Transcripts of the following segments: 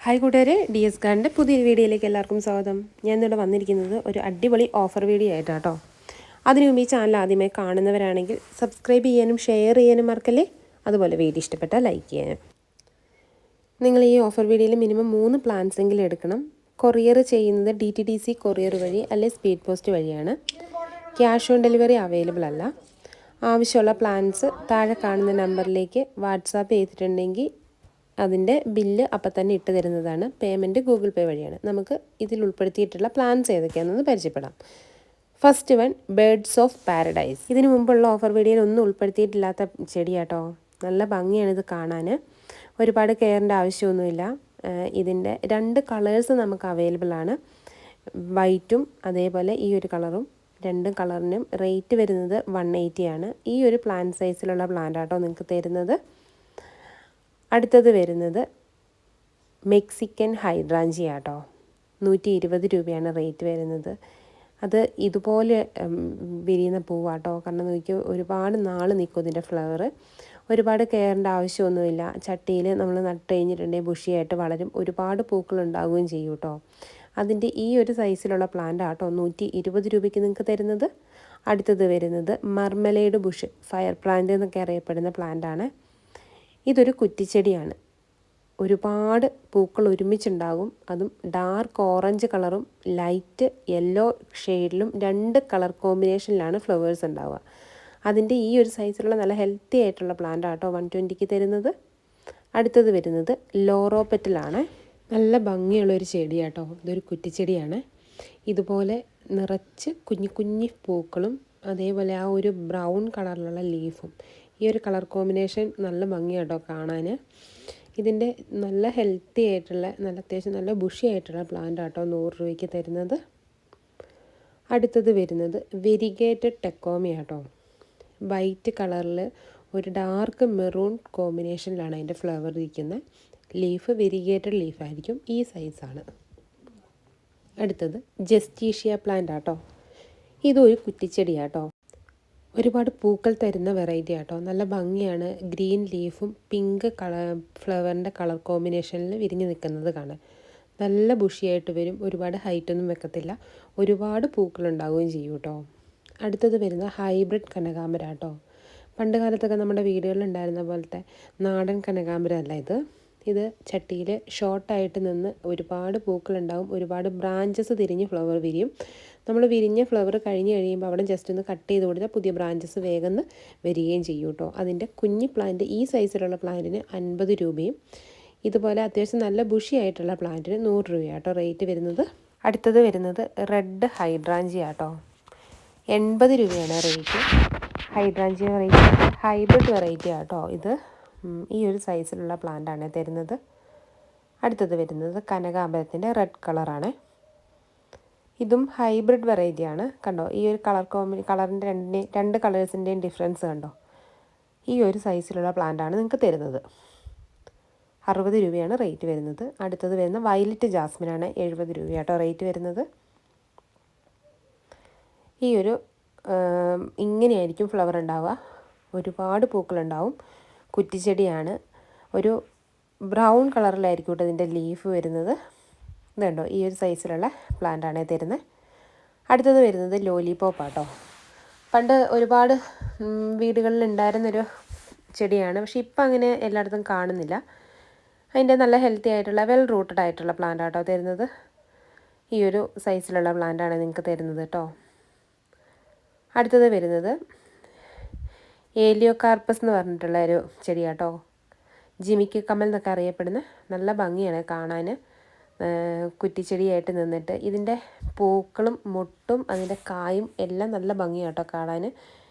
Hi കൂട്ടുകാരെ, D S ഗാർഡൻ്റെ പുതിയൊരു വീഡിയോയിലേക്ക് എല്ലാവർക്കും സ്വാഗതം. ഞാൻ ഇന്നിവിടെ വന്നിരിക്കുന്നത് ഒരു അടിപൊളി ഓഫർ വീഡിയോ ആയിട്ടാണ് കേട്ടോ. അതിനു മുമ്പ് ഈ ചാനൽ ആദ്യമായി കാണുന്നവരാണെങ്കിൽ സബ്സ്ക്രൈബ് ചെയ്യാനും ഷെയർ ചെയ്യാനും മറക്കല്ലേ. അതുപോലെ വീഡിയോ ഇഷ്ടപ്പെട്ടാൽ ലൈക്ക് ചെയ്യാനും. നിങ്ങൾ ഈ ഓഫർ വീഡിയോയിൽ മിനിമം 3 പ്ലാൻസ് എങ്കിലും എടുക്കണം. കൊറിയർ ചെയ്യുന്നത് DTDC കൊറിയർ വഴി അല്ലെങ്കിൽ സ്പീഡ് പോസ്റ്റ് വഴിയാണ്. ക്യാഷ് ഓൺ ഡെലിവറി അവൈലബിൾ അല്ല. ആവശ്യമുള്ള പ്ലാൻസ് താഴെ കാണുന്ന നമ്പറിലേക്ക് വാട്സാപ്പ് ചെയ്തിട്ടുണ്ടെങ്കിൽ അതിൻ്റെ ബില്ല് അപ്പം തന്നെ ഇട്ട് തരുന്നതാണ്. പേയ്മെൻറ്റ് ഗൂഗിൾ പേ വഴിയാണ്. നമുക്ക് ഇതിൽ ഉൾപ്പെടുത്തിയിട്ടുള്ള പ്ലാൻസ് ഏതൊക്കെയാണെന്ന് പരിചയപ്പെടാം. First one, birds of paradise. ഇതിനു മുമ്പുള്ള ഓഫർ വീഡിയോയിൽ ഒന്നും ഉൾപ്പെടുത്തിയിട്ടില്ലാത്ത ചെടിയാട്ടോ. നല്ല ഭംഗിയാണ് ഇത് കാണാൻ. ഒരുപാട് കെയറിൻ്റെ ആവശ്യമൊന്നുമില്ല. ഇതിൻ്റെ 2 കളേഴ്സ് നമുക്ക് അവൈലബിൾ ആണ്. വൈറ്റും അതേപോലെ ഈ ഒരു കളറും. 2 കളറിനും റേറ്റ് വരുന്നത് 180 ആണ്. ഈ ഒരു പ്ലാന്റ് സൈസിലുള്ള പ്ലാന്റ് ആട്ടോ നിങ്ങൾക്ക് തരുന്നത്. അടുത്തത് വരുന്നത് മെക്സിക്കൻ ഹൈഡ്രാഞ്ചിയ കേട്ടോ. 120 രൂപയാണ് റേറ്റ് വരുന്നത്. അത് ഇതുപോലെ വിരിയുന്ന പൂവാട്ടോ. കാരണം നോക്കി ഒരുപാട് നാൾ നിൽക്കും ഇതിൻ്റെ ഫ്ലവർ. ഒരുപാട് കെയറിൻ്റെ ആവശ്യമൊന്നുമില്ല. ചട്ടിയിൽ നമ്മൾ നട്ട് കഴിഞ്ഞിട്ടുണ്ടെങ്കിൽ ബുഷിയായിട്ട് വളരും. ഒരുപാട് പൂക്കൾ ഉണ്ടാവുകയും ചെയ്യും കേട്ടോ. അതിൻ്റെ ഈ ഒരു സൈസിലുള്ള പ്ലാന്റ് ആട്ടോ 120 രൂപയ്ക്ക് നിങ്ങൾക്ക് തരുന്നത്. അടുത്തത് വരുന്നത് മർമലേഡ് ബുഷ്, ഫയർ പ്ലാന്റ് എന്നൊക്കെ അറിയപ്പെടുന്ന പ്ലാന്റാണ്. ഇതൊരു കുറ്റിച്ചെടിയാണ്. ഒരുപാട് പൂക്കൾ ഒരുമിച്ചുണ്ടാകും. അതും ഡാർക്ക് ഓറഞ്ച് കളറും ലൈറ്റ് യെല്ലോ ഷെയ്ഡിലും 2 കളർ കോമ്പിനേഷനിലാണ് ഫ്ലവേഴ്സ് ഉണ്ടാവുക. അതിൻ്റെ ഈ ഒരു സൈസിലുള്ള നല്ല ഹെൽത്തി ആയിട്ടുള്ള പ്ലാന്റ് ആട്ടോ 120ക്ക് തരുന്നത്. അടുത്തത് വരുന്നത് ലോറോപെറ്റലാണ്. നല്ല ഭംഗിയുള്ളൊരു ചെടിയാട്ടോ. ഇതൊരു കുറ്റിച്ചെടിയാണ്. ഇതുപോലെ നിറച്ച് കുഞ്ഞു കുഞ്ഞു പൂക്കളും അതേപോലെ ആ ഒരു ബ്രൗൺ കളറിലുള്ള ലീഫും. ഈ ഒരു കളർ കോമ്പിനേഷൻ നല്ല ഭംഗിയാട്ടോ കാണാൻ. ഇതിൻ്റെ നല്ല ഹെൽത്തി ആയിട്ടുള്ള അത്യാവശ്യം നല്ല ബുഷി ആയിട്ടുള്ള പ്ലാന്റ് ആട്ടോ 100 രൂപയ്ക്ക് തരുന്നത്. അടുത്തത് വരുന്നത് വെരിഗേറ്റഡ് ടെക്കോമി ആട്ടോ. വൈറ്റ് കളറിൽ ഒരു ഡാർക്ക് മെറൂൺ കോമ്പിനേഷനിലാണ് അതിൻ്റെ ഫ്ലവർ ഇരിക്കുന്നത്. ലീഫ് വെരിഗേറ്റഡ് ലീഫായിരിക്കും. ഈ സൈസാണ്. അടുത്തത് ജസ്റ്റീഷ്യ പ്ലാന്റ് ആട്ടോ. ഇതൊരു കുറ്റിച്ചെടിയാട്ടോ. ഒരുപാട് പൂക്കൾ തരുന്ന വെറൈറ്റി ആട്ടോ. നല്ല ഭംഗിയാണ്. ഗ്രീൻ ലീഫും പിങ്ക് ഫ്ലവറിൻ്റെ കളർ കോമ്പിനേഷനിൽ വിരിഞ്ഞ് നിൽക്കുന്നത് കാണാൻ. നല്ല ബുഷിയായിട്ട് വരും. ഒരുപാട് ഹൈറ്റൊന്നും വെക്കത്തില്ല. ഒരുപാട് പൂക്കൾ ഉണ്ടാവുകയും ചെയ്യും കേട്ടോ. അടുത്തത് വരുന്ന ഹൈബ്രിഡ് കനകാമ്പര കേട്ടോ. പണ്ട് കാലത്തൊക്കെ നമ്മുടെ വീടുകളിൽ ഉണ്ടായിരുന്ന പോലത്തെ നാടൻ കനകാമ്പര അല്ല ഇത്. ഇത് ചട്ടിയിൽ ഷോർട്ടായിട്ട് നിന്ന് ഒരുപാട് പൂക്കളുണ്ടാവും. ഒരുപാട് ബ്രാഞ്ചസ് തിരിഞ്ഞ് ഫ്ലവർ വിരിയും. നമ്മൾ വിരിഞ്ഞ ഫ്ലവർ കഴിഞ്ഞ് കഴിയുമ്പോൾ അവിടെ ജസ്റ്റ് ഒന്ന് കട്ട് ചെയ്ത് കൊടുത്താൽ പുതിയ ബ്രാഞ്ചസ് വേഗം വരികയും ചെയ്യും കേട്ടോ. അതിൻ്റെ കുഞ്ഞി പ്ലാന്റ് ഈ സൈസിലുള്ള പ്ലാന്റിന് 50 രൂപയും ഇതുപോലെ അത്യാവശ്യം നല്ല ബുഷി ആയിട്ടുള്ള പ്ലാന്റിന് 100 രൂപയാട്ടോ റേറ്റ് വരുന്നത്. അടുത്തത് വരുന്നത് റെഡ് ഹൈഡ്രാഞ്ചിയ കേട്ടോ. 80 രൂപയാണ് rate. Hydrangea variety hybrid variety ആട്ടോ. ഇത് ഈ ഒരു സൈസിലുള്ള പ്ലാന്റാണ് തരുന്നത്. അടുത്തത് വരുന്നത് കനകാമ്പരത്തിൻ്റെ റെഡ് കളറാണ്. ഇതും ഹൈബ്രിഡ് വെറൈറ്റിയാണ്. കണ്ടോ ഈ ഒരു കളറിൻ്റെ 2 കളേഴ്സിൻ്റെയും ഡിഫറൻസ് കണ്ടോ. ഈ ഒരു സൈസിലുള്ള പ്ലാന്റാണ് നിങ്ങൾക്ക് തരുന്നത്. 60 രൂപയാണ് റേറ്റ് വരുന്നത്. അടുത്തത് വരുന്ന വയലറ്റ് ജാസ്മിനാണ്. 70 രൂപയാട്ടോ റേറ്റ് വരുന്നത്. ഈ ഒരു ഇങ്ങനെയായിരിക്കും ഫ്ലവർ ഉണ്ടാവുക. ഒരുപാട് പൂക്കളുണ്ടാവും. കുറ്റിച്ചെടിയാണ്. ഒരു ബ്രൗൺ കളറിലായിരിക്കും കേട്ടോ ഇതിൻ്റെ ലീഫ് വരുന്നത്. ഇതുണ്ടോ ഈ ഒരു സൈസിലുള്ള പ്ലാന്റാണ് തരുന്നത്. അടുത്തത് വരുന്നത് ലോലിപോപ്പാട്ടോ. പണ്ട് ഒരുപാട് വീടുകളിൽ ഉണ്ടായിരുന്നൊരു ചെടിയാണ്. പക്ഷെ ഇപ്പം അങ്ങനെ എല്ലായിടത്തും കാണുന്നില്ല. അതിൻ്റെ നല്ല ഹെൽത്തി ആയിട്ടുള്ള വെൽ റൂട്ടഡ് ആയിട്ടുള്ള പ്ലാന്റ് ആട്ടോ തരുന്നത്. ഈ ഒരു സൈസിലുള്ള പ്ലാന്റാണ് നിങ്ങൾക്ക് തരുന്നത് കേട്ടോ. അടുത്തത് വരുന്നത് ഏലിയോകാർപ്പസ് എന്ന് പറഞ്ഞിട്ടുള്ള ഒരു ചെടിയാട്ടോ. ജിമിക്ക് കമൽ എന്നൊക്കെ അറിയപ്പെടുന്ന നല്ല ഭംഗിയാണ് കാണാൻ. കുറ്റിച്ചെടിയായിട്ട് നിന്നിട്ട് ഇതിൻ്റെ പൂക്കളും മൊട്ടും അതിൻ്റെ കായും എല്ലാം നല്ല ഭംഗിയാട്ടോ കാണാൻ.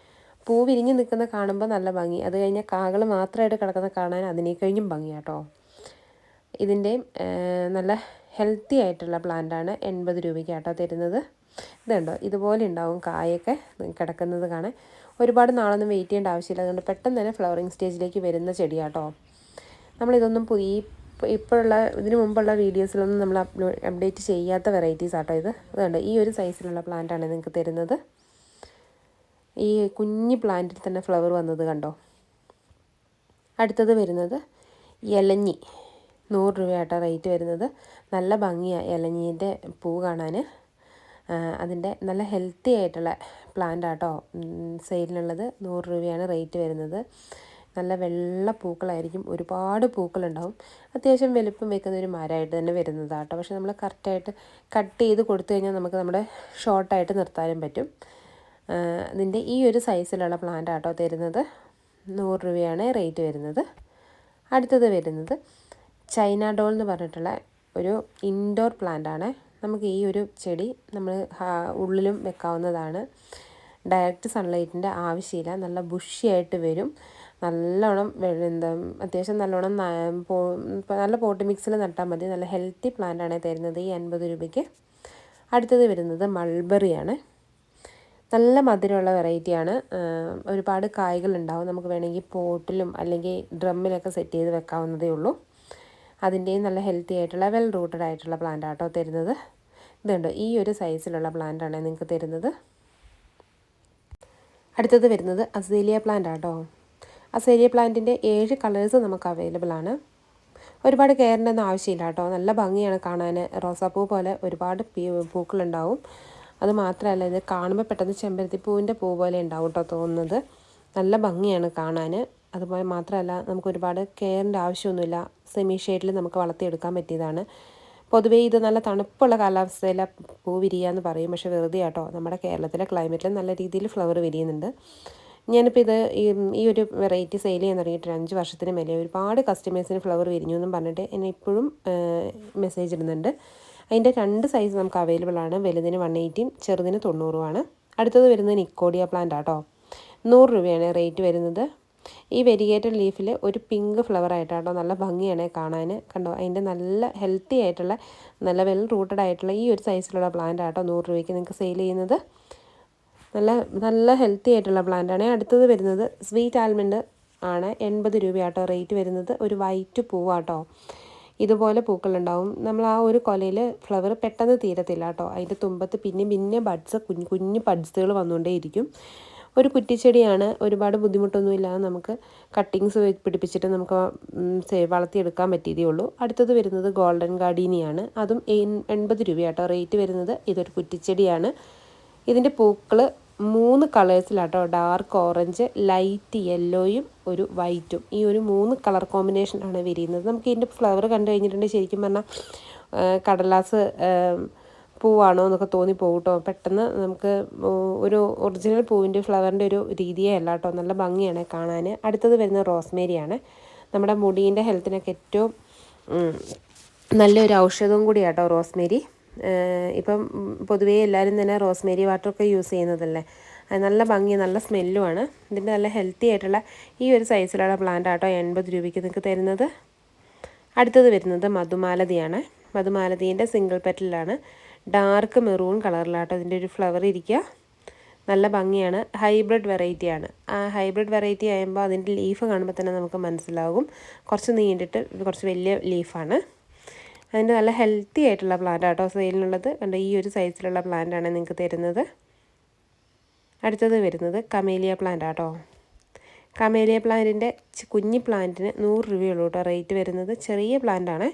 പൂ വിരിഞ്ഞ് നിൽക്കുന്ന കാണുമ്പോൾ നല്ല ഭംഗി. അത് കഴിഞ്ഞാൽ കാകൾ മാത്രമായിട്ട് കിടക്കുന്ന കാണാൻ അതിനെ കഴിഞ്ഞും ഭംഗിയാട്ടോ. ഇതിൻ്റെ നല്ല ഹെൽത്തി ആയിട്ടുള്ള പ്ലാന്റാണ്. 80 രൂപയ്ക്കാട്ടോ തരുന്നത്. ഇതുണ്ടോ ഇതുപോലെ ഉണ്ടാവും കായൊക്കെ കിടക്കുന്നത് കാണാൻ. ഒരുപാട് നാളൊന്നും വെയിറ്റ് ചെയ്യേണ്ട ആവശ്യമില്ല. അതുകൊണ്ട് പെട്ടെന്ന് തന്നെ ഫ്ലവറിങ് സ്റ്റേജിലേക്ക് വരുന്ന ചെടിയാട്ടോ. നമ്മളിതൊന്നും ഇപ്പോഴുള്ള ഇതിന് മുമ്പുള്ള വീഡിയോസിലൊന്നും നമ്മൾ അപ്ഡേറ്റ് ചെയ്യാത്ത വെറൈറ്റീസ് ആട്ടോ ഇത്. അതുകൊണ്ട് ഈ ഒരു സൈസിലുള്ള പ്ലാന്റാണ് നിങ്ങൾക്ക് തരുന്നത്. ഈ കുഞ്ഞ് പ്ലാന്റിൽ തന്നെ ഫ്ലവർ വന്നത് കണ്ടോ. അടുത്തത് വരുന്നത് ഇലഞ്ഞി. 100 രൂപയാട്ടോ റേറ്റ് വരുന്നത്. നല്ല ഭംഗിയാണ് ഇലഞ്ഞീൻ്റെ പൂ കാണാൻ. അതിൻ്റെ നല്ല ഹെൽത്തി ആയിട്ടുള്ള പ്ലാന്റ് ആട്ടോ സെയിലിനുള്ളത്. 100 രൂപയാണ് റേറ്റ് വരുന്നത്. നല്ല വെള്ള പൂക്കളായിരിക്കും, ഒരുപാട് പൂക്കളുണ്ടാവും. അത്യാവശ്യം വലുപ്പം വെക്കുന്ന ഒരു മരമായിട്ട് തന്നെ വരുന്നതാട്ടോ. പക്ഷെ നമ്മൾ കറക്റ്റായിട്ട് കട്ട് ചെയ്ത് കൊടുത്തു കഴിഞ്ഞാൽ നമുക്ക് നമ്മുടെ ഷോർട്ടായിട്ട് നിർത്താനും പറ്റും. ഇതിൻ്റെ ഈ ഒരു സൈസിലുള്ള പ്ലാന്റ് ആട്ടോ തരുന്നത്. 100 രൂപയാണ് റേറ്റ് വരുന്നത്. അടുത്തത് വരുന്നത് ചൈന ഡോൾ എന്ന് പറഞ്ഞിട്ടുള്ള ഒരു ഇൻഡോർ പ്ലാന്റാണ്. നമുക്ക് ഈ ഒരു ചെടി നമ്മൾ ഉള്ളിലും വെക്കാവുന്നതാണ്. ഡയറക്റ്റ് സൺലൈറ്റിൻ്റെ ആവശ്യമില്ല. നല്ല ബുഷിയായിട്ട് വരും. നല്ലോണം അത്യാവശ്യം നല്ലോണം നല്ല പോട്ട് മിക്സിൽ നട്ടാൽ മതി. നല്ല ഹെൽത്തി പ്ലാന്റാണ് തരുന്നത് ഈ 50 രൂപയ്ക്ക്. അടുത്തത് വരുന്നത് മൾബറിയാണ്. നല്ല മധുരമുള്ള വെറൈറ്റിയാണ്. ഒരുപാട് കായ്കളുണ്ടാവും. നമുക്ക് വേണമെങ്കിൽ പോട്ടിലും അല്ലെങ്കിൽ ഡ്രമ്മിലൊക്കെ സെറ്റ് ചെയ്ത് വെക്കാവുന്നതേ ഉള്ളൂ. അതിൻ്റെയും നല്ല ഹെൽത്തി ആയിട്ടുള്ള വെൽ റൂട്ടഡ് ആയിട്ടുള്ള പ്ലാന്റ് ആട്ടോ തരുന്നത്. ഇതുണ്ട്, ഈ ഒരു സൈസിലുള്ള പ്ലാന്റാണ് നിങ്ങൾക്ക് തരുന്നത്. അടുത്തത് വരുന്നത് അസേലിയ പ്ലാന്റ് ആട്ടോ. അസേലിയ പ്ലാന്റിൻ്റെ 7 കളേഴ്സ് നമുക്ക് അവൈലബിൾ ആണ്. ഒരുപാട് കെയറിൻ്റെ ഒന്നും ആവശ്യമില്ല കേട്ടോ. നല്ല ഭംഗിയാണ് കാണാൻ. റോസാപ്പൂ പോലെ ഒരുപാട് പൂക്കളുണ്ടാവും. അത് മാത്രമല്ല, ഇത് കാണുമ്പോൾ പെട്ടെന്ന് ചെമ്പരത്തിപ്പൂവിൻ്റെ പൂ പോലെ ഉണ്ടാവും കേട്ടോ തോന്നുന്നത്. നല്ല ഭംഗിയാണ് കാണാൻ. അതുപോലെ മാത്രമല്ല, നമുക്ക് ഒരുപാട് കെയറിൻ്റെ ആവശ്യമൊന്നുമില്ല. സെമി ഷെയ്ഡിൽ നമുക്ക് വളർത്തിയെടുക്കാൻ പറ്റിയതാണ്. പൊതുവേ ഇത് നല്ല തണുപ്പുള്ള കാലാവസ്ഥയിലെ പൂ വിരിയുക എന്ന് പറയും. പക്ഷേ വെറുതെ കേട്ടോ, നമ്മുടെ കേരളത്തിലെ ക്ലൈമറ്റിൽ നല്ല രീതിയിൽ ഫ്ലവർ വിരിയുന്നുണ്ട്. ഞാനിപ്പോൾ ഇത് ഈ ഒരു വെറൈറ്റി സെയിൽ ചെയ്യാൻ തുടങ്ങിയിട്ട് 5 വർഷത്തിന് മേലെ ഒരുപാട് കസ്റ്റമേഴ്സിന് ഫ്ലവർ വിരിഞ്ഞു എന്നും പറഞ്ഞിട്ട് എന്നെ ഇപ്പോഴും മെസ്സേജ് ഇടുന്നുണ്ട്. അതിൻ്റെ 2 സൈസ് നമുക്ക് അവൈലബിൾ ആണ്. വലുതിന് 180, ചെറുതിന് 90 അടുത്തത് വരുന്നത് നിക്കോഡിയ പ്ലാന്റ് ആട്ടോ. 100 രൂപയാണ് റേറ്റ് വരുന്നത്. ഈ വെരിഗേറ്റഡ് ലീഫിൽ ഒരു പിങ്ക് ഫ്ലവർ ആയിട്ടാട്ടോ. നല്ല ഭംഗിയാണ് കാണാൻ. കണ്ടോ, അതിൻ്റെ നല്ല ഹെൽത്തി ആയിട്ടുള്ള നല്ല വെൽ റൂട്ടഡ് ആയിട്ടുള്ള ഈ ഒരു സൈസിലുള്ള പ്ലാന്റ് ആട്ടോ 100 രൂപയ്ക്ക് നിങ്ങൾക്ക് സെയിൽ ചെയ്യുന്നത്. നല്ല ഹെൽത്തി ആയിട്ടുള്ള പ്ലാന്റാണ്. അടുത്തത് വരുന്നത് സ്വീറ്റ് ആൽമണ്ട് ആണ്. 80 രൂപയാട്ടോ റേറ്റ് വരുന്നത്. ഒരു വൈറ്റ് പൂവാട്ടോ. ഇതുപോലെ പൂക്കളുണ്ടാവും. നമ്മൾ ആ ഒരു കൊലയിൽ ഫ്ലവർ പെട്ടെന്ന് തീരത്തില്ല കേട്ടോ. അതിൻ്റെ തുമ്പത്ത് പിന്നെ ബഡ്സ് കുഞ്ഞു ബഡ്സുകൾ വന്നുകൊണ്ടേയിരിക്കും. ഒരു കുറ്റിച്ചെടിയാണ്. ഒരുപാട് ബുദ്ധിമുട്ടൊന്നുമില്ലാതെ നമുക്ക് കട്ടിങ്സ് പിടിപ്പിച്ചിട്ട് നമുക്ക് വളർത്തിയെടുക്കാൻ പറ്റിയതേ ഉള്ളൂ. അടുത്തത് വരുന്നത് ഗോൾഡൻ ഗാർഡീനിയാണ്. അതും 80 രൂപയാട്ടോ റേറ്റ് വരുന്നത്. ഇതൊരു കുറ്റിച്ചെടിയാണ്. ഇതിൻ്റെ പൂക്കൾ 3 കളേഴ്സിലാട്ടോ. ഡാർക്ക് ഓറഞ്ച്, ലൈറ്റ് യെല്ലോയും ഒരു വൈറ്റും. ഈ ഒരു 3 കളർ കോമ്പിനേഷനാണ് വിരിയുന്നത്. നമുക്ക് ഇതിൻ്റെ ഫ്ലവർ കണ്ടു കഴിഞ്ഞിട്ടുണ്ടെങ്കിൽ ശരിക്കും പറഞ്ഞാൽ കടലാസ് പൂവാണോ എന്നൊക്കെ തോന്നിപ്പോകും കേട്ടോ. പെട്ടെന്ന് നമുക്ക് ഒരു ഒറിജിനൽ പൂവിൻ്റെ ഫ്ലവറിൻ്റെ ഒരു രീതിയേ അല്ല കേട്ടോ. നല്ല ഭംഗിയാണ് കാണാൻ. അടുത്തത് വരുന്നത് റോസ്മേരിയാണ്. നമ്മുടെ മുടീൻ്റെ ഹെൽത്തിനൊക്കെ ഏറ്റവും നല്ലൊരു ഔഷധവും കൂടിയാട്ടോ റോസ്മേരി. ഇപ്പം പൊതുവേ എല്ലാവരും തന്നെ റോസ്മേരി വാട്ടറൊക്കെ യൂസ് ചെയ്യുന്നതല്ലേ. നല്ല ഭംഗി, നല്ല സ്മെല്ലുമാണ്. ഇതിൻ്റെ നല്ല ഹെൽത്തി ആയിട്ടുള്ള ഈ ഒരു സൈസിലുള്ള പ്ലാന്റ് ആട്ടോ 80 രൂപയ്ക്ക് നിങ്ങൾക്ക് തരുന്നത്. അടുത്തത് വരുന്നത് മധുമാലതിയാണ്. മധുമാലതീൻ്റെ സിംഗിൾ പെറ്റലാണ്. ഡാർക്ക് മെറൂൺ കളറിലാട്ടോ ഇതിൻ്റെ ഒരു ഫ്ലവർ ഇരിക്കുക. നല്ല ഭംഗിയാണ്. ഹൈബ്രിഡ് വെറൈറ്റിയാണ്. ആ ഹൈബ്രിഡ് വെറൈറ്റി ആകുമ്പോൾ അതിൻ്റെ ലീഫ് കാണുമ്പോൾ തന്നെ നമുക്ക് മനസ്സിലാകും. കുറച്ച് നീണ്ടിട്ട് കുറച്ച് വലിയ ലീഫാണ്. അതിൻ്റെ നല്ല ഹെൽത്തി ആയിട്ടുള്ള പ്ലാന്റ് ആട്ടോ സെയിലിനുള്ളത്. കണ്ടോ, ഈ ഒരു സൈസിലുള്ള പ്ലാന്റാണ് നിങ്ങൾക്ക് തരുന്നത്. അടുത്തത് വരുന്നത് കമേലിയ പ്ലാന്റ് ആട്ടോ. കമേലിയ പ്ലാന്റിൻ്റെ കുഞ്ഞി പ്ലാന്റിന് 100 രൂപയുള്ളൂ കേട്ടോ റേറ്റ് വരുന്നത്. ചെറിയ പ്ലാന്റാണ്.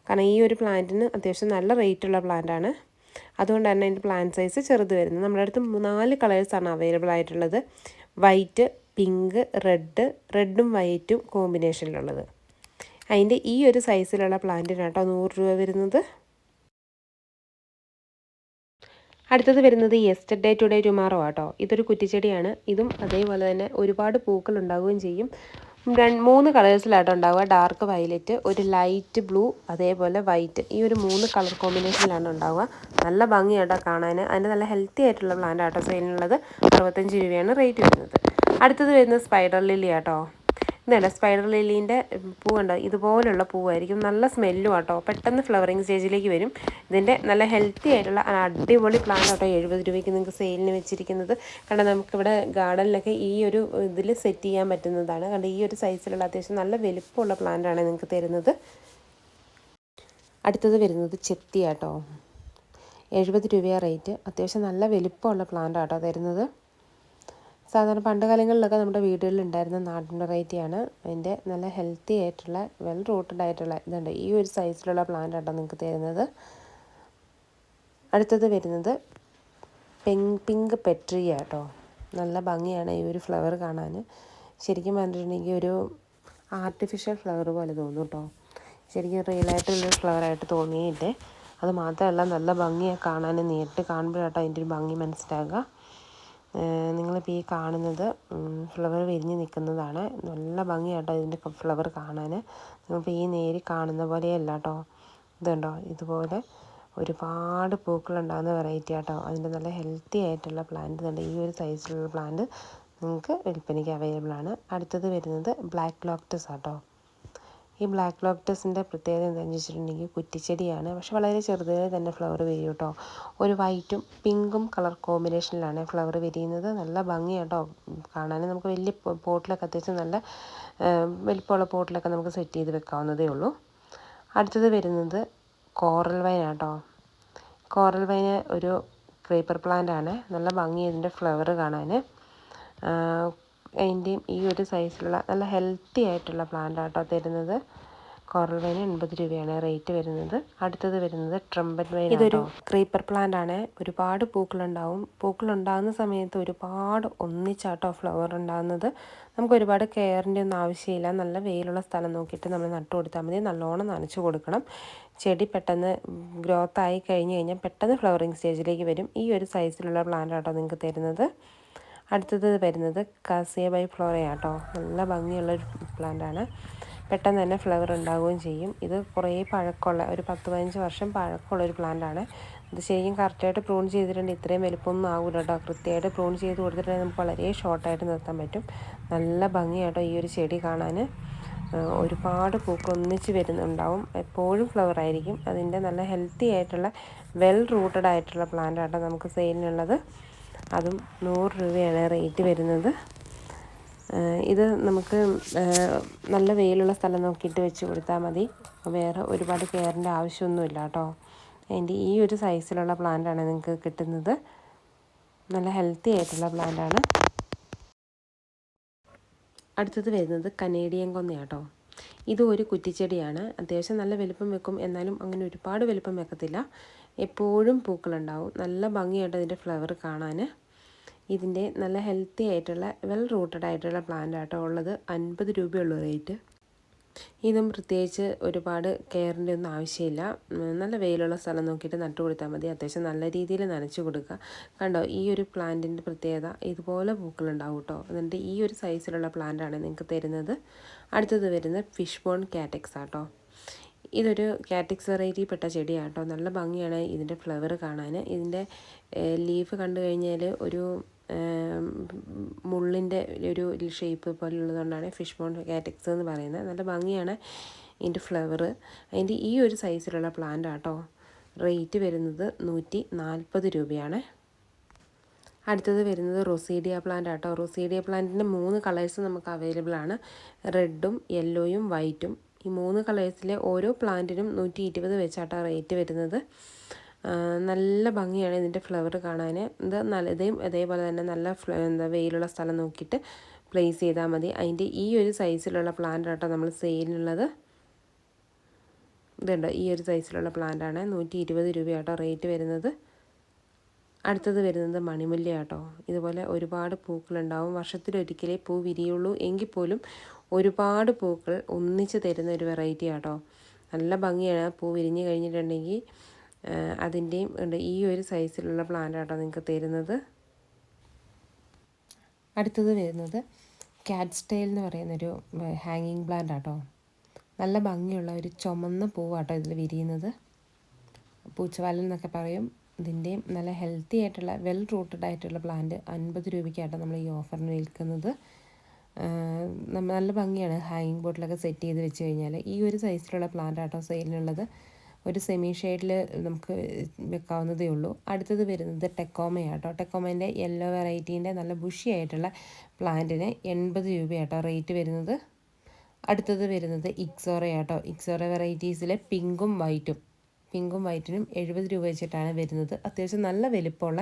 കാരണം ഈ ഒരു പ്ലാന്റിന് അത്യാവശ്യം നല്ല റേറ്റുള്ള പ്ലാന്റാണ്. അതുകൊണ്ട് തന്നെ അതിൻ്റെ പ്ലാന്റ് സൈസ് ചെറുത് വരുന്നത്. നമ്മുടെ അടുത്ത് 4 കളേഴ്സാണ് അവൈലബിൾ ആയിട്ടുള്ളത്. വൈറ്റ്, പിങ്ക്, റെഡും വൈറ്റും കോമ്പിനേഷനിലുള്ളത്. അതിൻ്റെ ഈ ഒരു സൈസിലുള്ള പ്ലാന്റിനാട്ടോ 100 രൂപ വരുന്നത്. അടുത്തത് വരുന്നത് യെസ്റ്റർഡേ ടുഡേ ടുമാറോ ആട്ടോ. ഇതൊരു കുറ്റിച്ചെടിയാണ്. ഇതും അതേപോലെ തന്നെ ഒരുപാട് പൂക്കൾ ഉണ്ടാവുകയും ചെയ്യും. 3 കളേഴ്സിലാട്ടോ ഉണ്ടാവുക. ഡാർക്ക് വയലറ്റ്, ഒരു ലൈറ്റ് ബ്ലൂ, അതേപോലെ വൈറ്റ്. ഈ ഒരു 3 കളർ കോമ്പിനേഷനിലാണ് ഉണ്ടാവുക. നല്ല ഭംഗിയാട്ടോ കാണാൻ. അതിൻ്റെ നല്ല ഹെൽത്തി ആയിട്ടുള്ള പ്ലാന്റ് ആട്ടോ സെയിലിനുള്ളത്. 65 രൂപയാണ് റേറ്റ് വരുന്നത്. അടുത്തത് വരുന്നത് സ്പൈഡർ ലില്ലി ആട്ടോ. ഇതല്ല, സ്പൈഡർ ലില്ലീൻ്റെ പൂവുണ്ട്. ഇതുപോലുള്ള പൂവായിരിക്കും. നല്ല സ്മെല്ലും ആട്ടോ. പെട്ടെന്ന് ഫ്ലവറിങ് സ്റ്റേജിലേക്ക് വരും. ഇതിൻ്റെ നല്ല ഹെൽത്തി ആയിട്ടുള്ള അടിപൊളി പ്ലാന്റ് ആട്ടോ 70 രൂപയ്ക്ക് നിങ്ങൾക്ക് സെയിലിന് വെച്ചിരിക്കുന്നത്. കാരണം നമുക്കിവിടെ ഗാർഡനിലൊക്കെ ഈ ഒരു ഇതിൽ സെറ്റ് ചെയ്യാൻ പറ്റുന്നതാണ്. കാരണം ഈ ഒരു സൈസിലുള്ള അത്യാവശ്യം നല്ല വലുപ്പമുള്ള പ്ലാന്റാണ് നിങ്ങൾക്ക് തരുന്നത്. അടുത്തത് വരുന്നത് ചെത്തി ആട്ടോ. 70 രൂപയാണ് റേറ്റ്. അത്യാവശ്യം നല്ല വലുപ്പമുള്ള പ്ലാന്റ് ആട്ടോ തരുന്നത്. സാധാരണ പണ്ട് കാലങ്ങളിലൊക്കെ നമ്മുടെ വീടുകളിൽ ഉണ്ടായിരുന്ന നാടൻ വെറൈറ്റിയാണ്. അതിൻ്റെ നല്ല ഹെൽത്തി ആയിട്ടുള്ള വെൽ റൂട്ടഡ് ആയിട്ടുള്ള ഇതുണ്ട്. ഈ ഒരു സൈസിലുള്ള പ്ലാന്റ് ആട്ടോ നിങ്ങൾക്ക് തരുന്നത്. അടുത്തത് വരുന്നത് പിങ്ക് പെട്രിയ കേട്ടോ. നല്ല ഭംഗിയാണ് ഈ ഒരു ഫ്ലവർ കാണാൻ. ശരിക്കും പറഞ്ഞിട്ടുണ്ടെങ്കിൽ ഒരു ആർട്ടിഫിഷ്യൽ ഫ്ലവർ പോലെ തോന്നും കേട്ടോ. ശരിക്കും റിയലായിട്ടുള്ളൊരു ഫ്ലവറായിട്ട് തോന്നിയിട്ട് അത് മാത്രമല്ല നല്ല ഭംഗിയാണ് കാണാൻ. നേരിട്ട് കാണുമ്പോഴാട്ടോ അതിൻ്റെ ഒരു ഭംഗി മനസ്സിലാകുക. നിങ്ങളിപ്പോൾ ഈ കാണുന്നത് ഫ്ലവർ വിരിഞ്ഞ് നിൽക്കുന്നതാണ്. നല്ല ഭംഗിയാട്ടോ ഇതിൻ്റെ ഫ്ലവർ കാണാൻ. നിങ്ങളിപ്പോൾ ഈ നേരി കാണുന്ന പോലെയല്ല കേട്ടോ. ഇതുണ്ടോ, ഇതുപോലെ ഒരുപാട് പൂക്കളുണ്ടാകുന്ന വെറൈറ്റി ആട്ടോ. അതിൻ്റെ നല്ല ഹെൽത്തി ആയിട്ടുള്ള പ്ലാന്റ് ഉണ്ട്. ഈ ഒരു സൈസിലുള്ള പ്ലാന്റ് നിങ്ങൾക്ക് വിൽപ്പനയ്ക്ക് അവൈലബിൾ ആണ്. അടുത്തത് വരുന്നത് ബ്ലാക്ക് ലോക്ടസ് ആട്ടോ. ഈ ബ്ലാക്ക് ലോക്ടസിൻ്റെ പ്രത്യേകത എന്താണെന്ന് വെച്ചിട്ടുണ്ടെങ്കിൽ കുറ്റിച്ചെടിയാണ്. പക്ഷെ വളരെ ചെറുതായി തന്നെ ഫ്ലവർ വിരിയും കേട്ടോ. ഒരു വൈറ്റും പിങ്കും കളർ കോമ്പിനേഷനിലാണ് ഫ്ലവർ വിരിയുന്നത്. നല്ല ഭംഗിയാട്ടോ കാണാൻ. നമുക്ക് വലിയ പോട്ടിലൊക്കെ അത്യാവശ്യം നല്ല വലിപ്പമുള്ള പോട്ടിലൊക്കെ നമുക്ക് സെറ്റ് ചെയ്ത് വെക്കാവുന്നതേ ഉള്ളൂ. അടുത്തത് വരുന്നത് കോറൽ വൈൻ ആട്ടോ. കോറൽ വൈന് ഒരു ക്രീപ്പർ പ്ലാന്റ് ആണ്. നല്ല ഭംഗി ഇതിൻ്റെ ഫ്ലവർ കാണാൻ. അതിൻ്റെയും ഈ ഒരു സൈസിലുള്ള നല്ല ഹെൽത്തി ആയിട്ടുള്ള പ്ലാന്റ് ആട്ടോ തരുന്നത്. കോറൽ വൈന് 80 രൂപയാണ് റേറ്റ് വരുന്നത്. അടുത്തത് വരുന്നത് ട്രംപറ്റ് വൈൻ. ഇതൊരു ക്രീപ്പർ പ്ലാന്റ് ആണ്. ഒരുപാട് പൂക്കളുണ്ടാവും. പൂക്കളുണ്ടാകുന്ന സമയത്ത് ഒരുപാട് ഒന്നിച്ചാട്ടോ ഫ്ലവർ ഉണ്ടാകുന്നത്. നമുക്ക് ഒരുപാട് കെയറിൻ്റെ ഒന്നും ആവശ്യമില്ല. നല്ല വെയിലുള്ള സ്ഥലം നോക്കിയിട്ട് നമ്മൾ നട്ടു കൊടുത്താൽ മതി. നല്ലോണം നനച്ച് കൊടുക്കണം. ചെടി പെട്ടെന്ന് ഗ്രോത്ത് ആയി കഴിഞ്ഞ് കഴിഞ്ഞാൽ പെട്ടെന്ന് ഫ്ലവറിങ് സ്റ്റേജിലേക്ക് വരും. ഈ ഒരു സൈസിലുള്ള പ്ലാന്റ് ആട്ടോ നിങ്ങൾക്ക് തരുന്നത്. അടുത്തത് വരുന്നത് കാസിയ ബൈ ഫ്ലോറയാട്ടോ. നല്ല ഭംഗിയുള്ളൊരു പ്ലാന്റാണ്. പെട്ടെന്ന് തന്നെ ഫ്ലവർ ഉണ്ടാവുകയും ചെയ്യും. ഇത് കുറേ പഴക്കമുള്ള ഒരു 10-15 വർഷം പഴക്കമുള്ളൊരു പ്ലാന്റാണ്. ഇത് ശരിക്കും കറക്റ്റായിട്ട് പ്രൂൺ ചെയ്തിട്ടുണ്ട് ഇത്രയും വലുപ്പമൊന്നും ആകില്ല കേട്ടോ. കൃത്യമായിട്ട് പ്രൂൺ ചെയ്ത് കൊടുത്തിട്ടുണ്ടെങ്കിൽ നമുക്ക് വളരെ ഷോർട്ടായിട്ട് നിർത്താൻ പറ്റും. നല്ല ഭംഗിയാട്ടോ ഈ ഒരു ചെടി കാണാൻ. ഒരുപാട് പൂക്കൾ ഒന്നിച്ച് വരുന്നുണ്ടാവും. എപ്പോഴും ഫ്ലവർ ആയിരിക്കും. അതിൻ്റെ നല്ല ഹെൽത്തി ആയിട്ടുള്ള വെൽ റൂട്ടഡ് ആയിട്ടുള്ള പ്ലാന്റ് ആട്ടോ നമുക്ക് സെയിലിനുള്ളത്. അതും 100 രൂപയാണ് റേറ്റ് വരുന്നത്. ഇത് നമുക്ക് നല്ല വെയിലുള്ള സ്ഥലം നോക്കിയിട്ട് വെച്ച് കൊടുത്താൽ മതി. വേറെ ഒരുപാട് കെയറിൻ്റെ ആവശ്യമൊന്നുമില്ല കേട്ടോ. അതിൻ്റെ ഈ ഒരു സൈസിലുള്ള പ്ലാന്റാണ് നിങ്ങൾക്ക് കിട്ടുന്നത്. നല്ല ഹെൽത്തി ആയിട്ടുള്ള പ്ലാന്റാണ്. അടുത്തത് വരുന്നത് കനേഡിയൻ കൊന്നയാട്ടോ. ഇതും ഒരു കുറ്റിച്ചെടിയാണ്. അത്യാവശ്യം നല്ല വലുപ്പം വെക്കും. എന്നാലും അങ്ങനെ ഒരുപാട് വലുപ്പം വെക്കത്തില്ല. എപ്പോഴും പൂക്കളുണ്ടാവും. നല്ല ഭംഗിയായിട്ട് അതിൻ്റെ ഫ്ലവർ കാണാൻ. ഇതിൻ്റെ നല്ല ഹെൽത്തി ആയിട്ടുള്ള വെൽ റൂട്ടഡ് ആയിട്ടുള്ള പ്ലാന്റ് ആട്ടോ ഉള്ളത്. 50 രൂപയുള്ളൂ റേറ്റ്. ഇതും പ്രത്യേകിച്ച് ഒരുപാട് കെയറിൻ്റെ ഒന്നും ആവശ്യമില്ല. നല്ല വെയിലുള്ള സ്ഥലം നോക്കിയിട്ട് നട്ടു കൊടുത്താൽ മതി. അത്യാവശ്യം നല്ല രീതിയിൽ നനച്ച് കൊടുക്കുക. കണ്ടോ, ഈ ഒരു പ്ലാന്റിൻ്റെ പ്രത്യേകത ഇതുപോലെ പൂക്കളുണ്ടാവും കേട്ടോ. എന്നിട്ട് ഈ ഒരു സൈസിലുള്ള പ്ലാന്റാണ് നിങ്ങൾക്ക് തരുന്നത്. അടുത്തത് വരുന്നത് ഫിഷ് ബോൺ കാറ്റക്സ് ആട്ടോ. ഇതൊരു കാറ്റക്സ് വെറൈറ്റി പെട്ട ചെടിയാട്ടോ. നല്ല ഭംഗിയാണ് ഇതിൻ്റെ ഫ്ലവർ കാണാൻ. ഇതിൻ്റെ ലീഫ് കണ്ടു കഴിഞ്ഞാൽ ഒരു മുള്ളിൻ്റെ ഒരു ഷേപ്പ് പോലുള്ളതുകൊണ്ടാണ് ഫിഷ് ബോൺ കാറ്റക്സ് എന്ന് പറയുന്നത്. നല്ല ഭംഗിയാണ് ഇതിൻ്റെ ഫ്ലവർ. അതിൻ്റെ ഈ ഒരു സൈസിലുള്ള പ്ലാന്റ് ആട്ടോ. റേറ്റ് വരുന്നത് 140 രൂപയാണ്. അടുത്തത് വരുന്നത് റൊസീഡിയ പ്ലാന്റ് ആട്ടോ. റൊസീഡിയ പ്ലാന്റിൻ്റെ 3 കളേഴ്സ് നമുക്ക് അവൈലബിൾ ആണ്. റെഡും യെല്ലോയും വൈറ്റും. ഈ 3 കളേഴ്സിലെ ഓരോ പ്ലാന്റിനും 120 വെച്ചാട്ടോ റേറ്റ് വരുന്നത്. നല്ല ഭംഗിയാണ് ഇതിൻ്റെ ഫ്ലവർ കാണാൻ. ഇത് നല്ലതേയും അതേപോലെ തന്നെ നല്ല വെയിലുള്ള സ്ഥലം നോക്കിയിട്ട് പ്ലേസ് ചെയ്താൽ മതി. അതിൻ്റെ ഈ ഒരു സൈസിലുള്ള പ്ലാന്റ് ആട്ടോ നമ്മൾ സെയിലിനുള്ളത്. ഇതുണ്ട്, ഈ ഒരു സൈസിലുള്ള പ്ലാന്റാണ്. 120 രൂപയാട്ടോ റേറ്റ് വരുന്നത്. അടുത്തത് വരുന്നത് മണിമുല്ല ആട്ടോ. ഇതുപോലെ ഒരുപാട് പൂക്കളുണ്ടാവും. വർഷത്തിലൊരിക്കലേ പൂ വിരിയുള്ളൂ. എങ്കിൽ പോലും ഒരുപാട് പൂക്കൾ ഒന്നിച്ച് തരുന്ന ഒരു വെറൈറ്റി ആട്ടോ. നല്ല ഭംഗിയാണ് പൂ വിരിഞ്ഞ് കഴിഞ്ഞിട്ടുണ്ടെങ്കിൽ. അതിൻ്റെയും ഉണ്ട് ഈ ഒരു സൈസിലുള്ള പ്ലാന്റ് ആട്ടോ നിങ്ങൾക്ക് തരുന്നത്. അടുത്തത് വരുന്നത് കാറ്റ് സ്റ്റൈൽ എന്ന് പറയുന്നൊരു ഹാങ്ങിങ് പ്ലാന്റ് ആട്ടോ. നല്ല ഭംഗിയുള്ള ഒരു ചുമന്ന പൂവാട്ടോ ഇതിൽ വിരിയുന്നത്. പൂച്ചവാലൻ എന്നൊക്കെ പറയും. ഇതിൻ്റെയും നല്ല ഹെൽത്തി ആയിട്ടുള്ള വെൽ റൂട്ടഡ് ആയിട്ടുള്ള പ്ലാന്റ് 50 രൂപയ്ക്കാട്ടോ നമ്മൾ ഈ ഓഫറിന് വിൽക്കുന്നത്. നല്ല ഭംഗിയാണ് ഹാങ്ങിങ് ബോട്ടിലൊക്കെ സെറ്റ് ചെയ്ത് വെച്ച് കഴിഞ്ഞാൽ. ഈ ഒരു സൈസിലുള്ള പ്ലാന്റ് ആട്ടോ സെയിലിനുള്ളത്. ഒരു സെമി ഷെയ്ഡിൽ നമുക്ക് വെക്കാവുന്നതേ ഉള്ളൂ. അടുത്തത് വരുന്നത് ടെക്കോമയാട്ടോ. ടെക്കോമേൻ്റെ യെല്ലോ വെറൈറ്റീൻ്റെ നല്ല ബുഷി ആയിട്ടുള്ള പ്ലാന്റിന് 80 രൂപയാട്ടോ റേറ്റ് വരുന്നത്. അടുത്തത് വരുന്നത് ഇക്സോറയാട്ടോ. ഇക്സോറ വെറൈറ്റീസിലെ പിങ്കും വൈറ്റും പിങ്കും വൈറ്റിനും 70 രൂപ വെച്ചിട്ടാണ് വരുന്നത്. അത്യാവശ്യം നല്ല വലിപ്പമുള്ള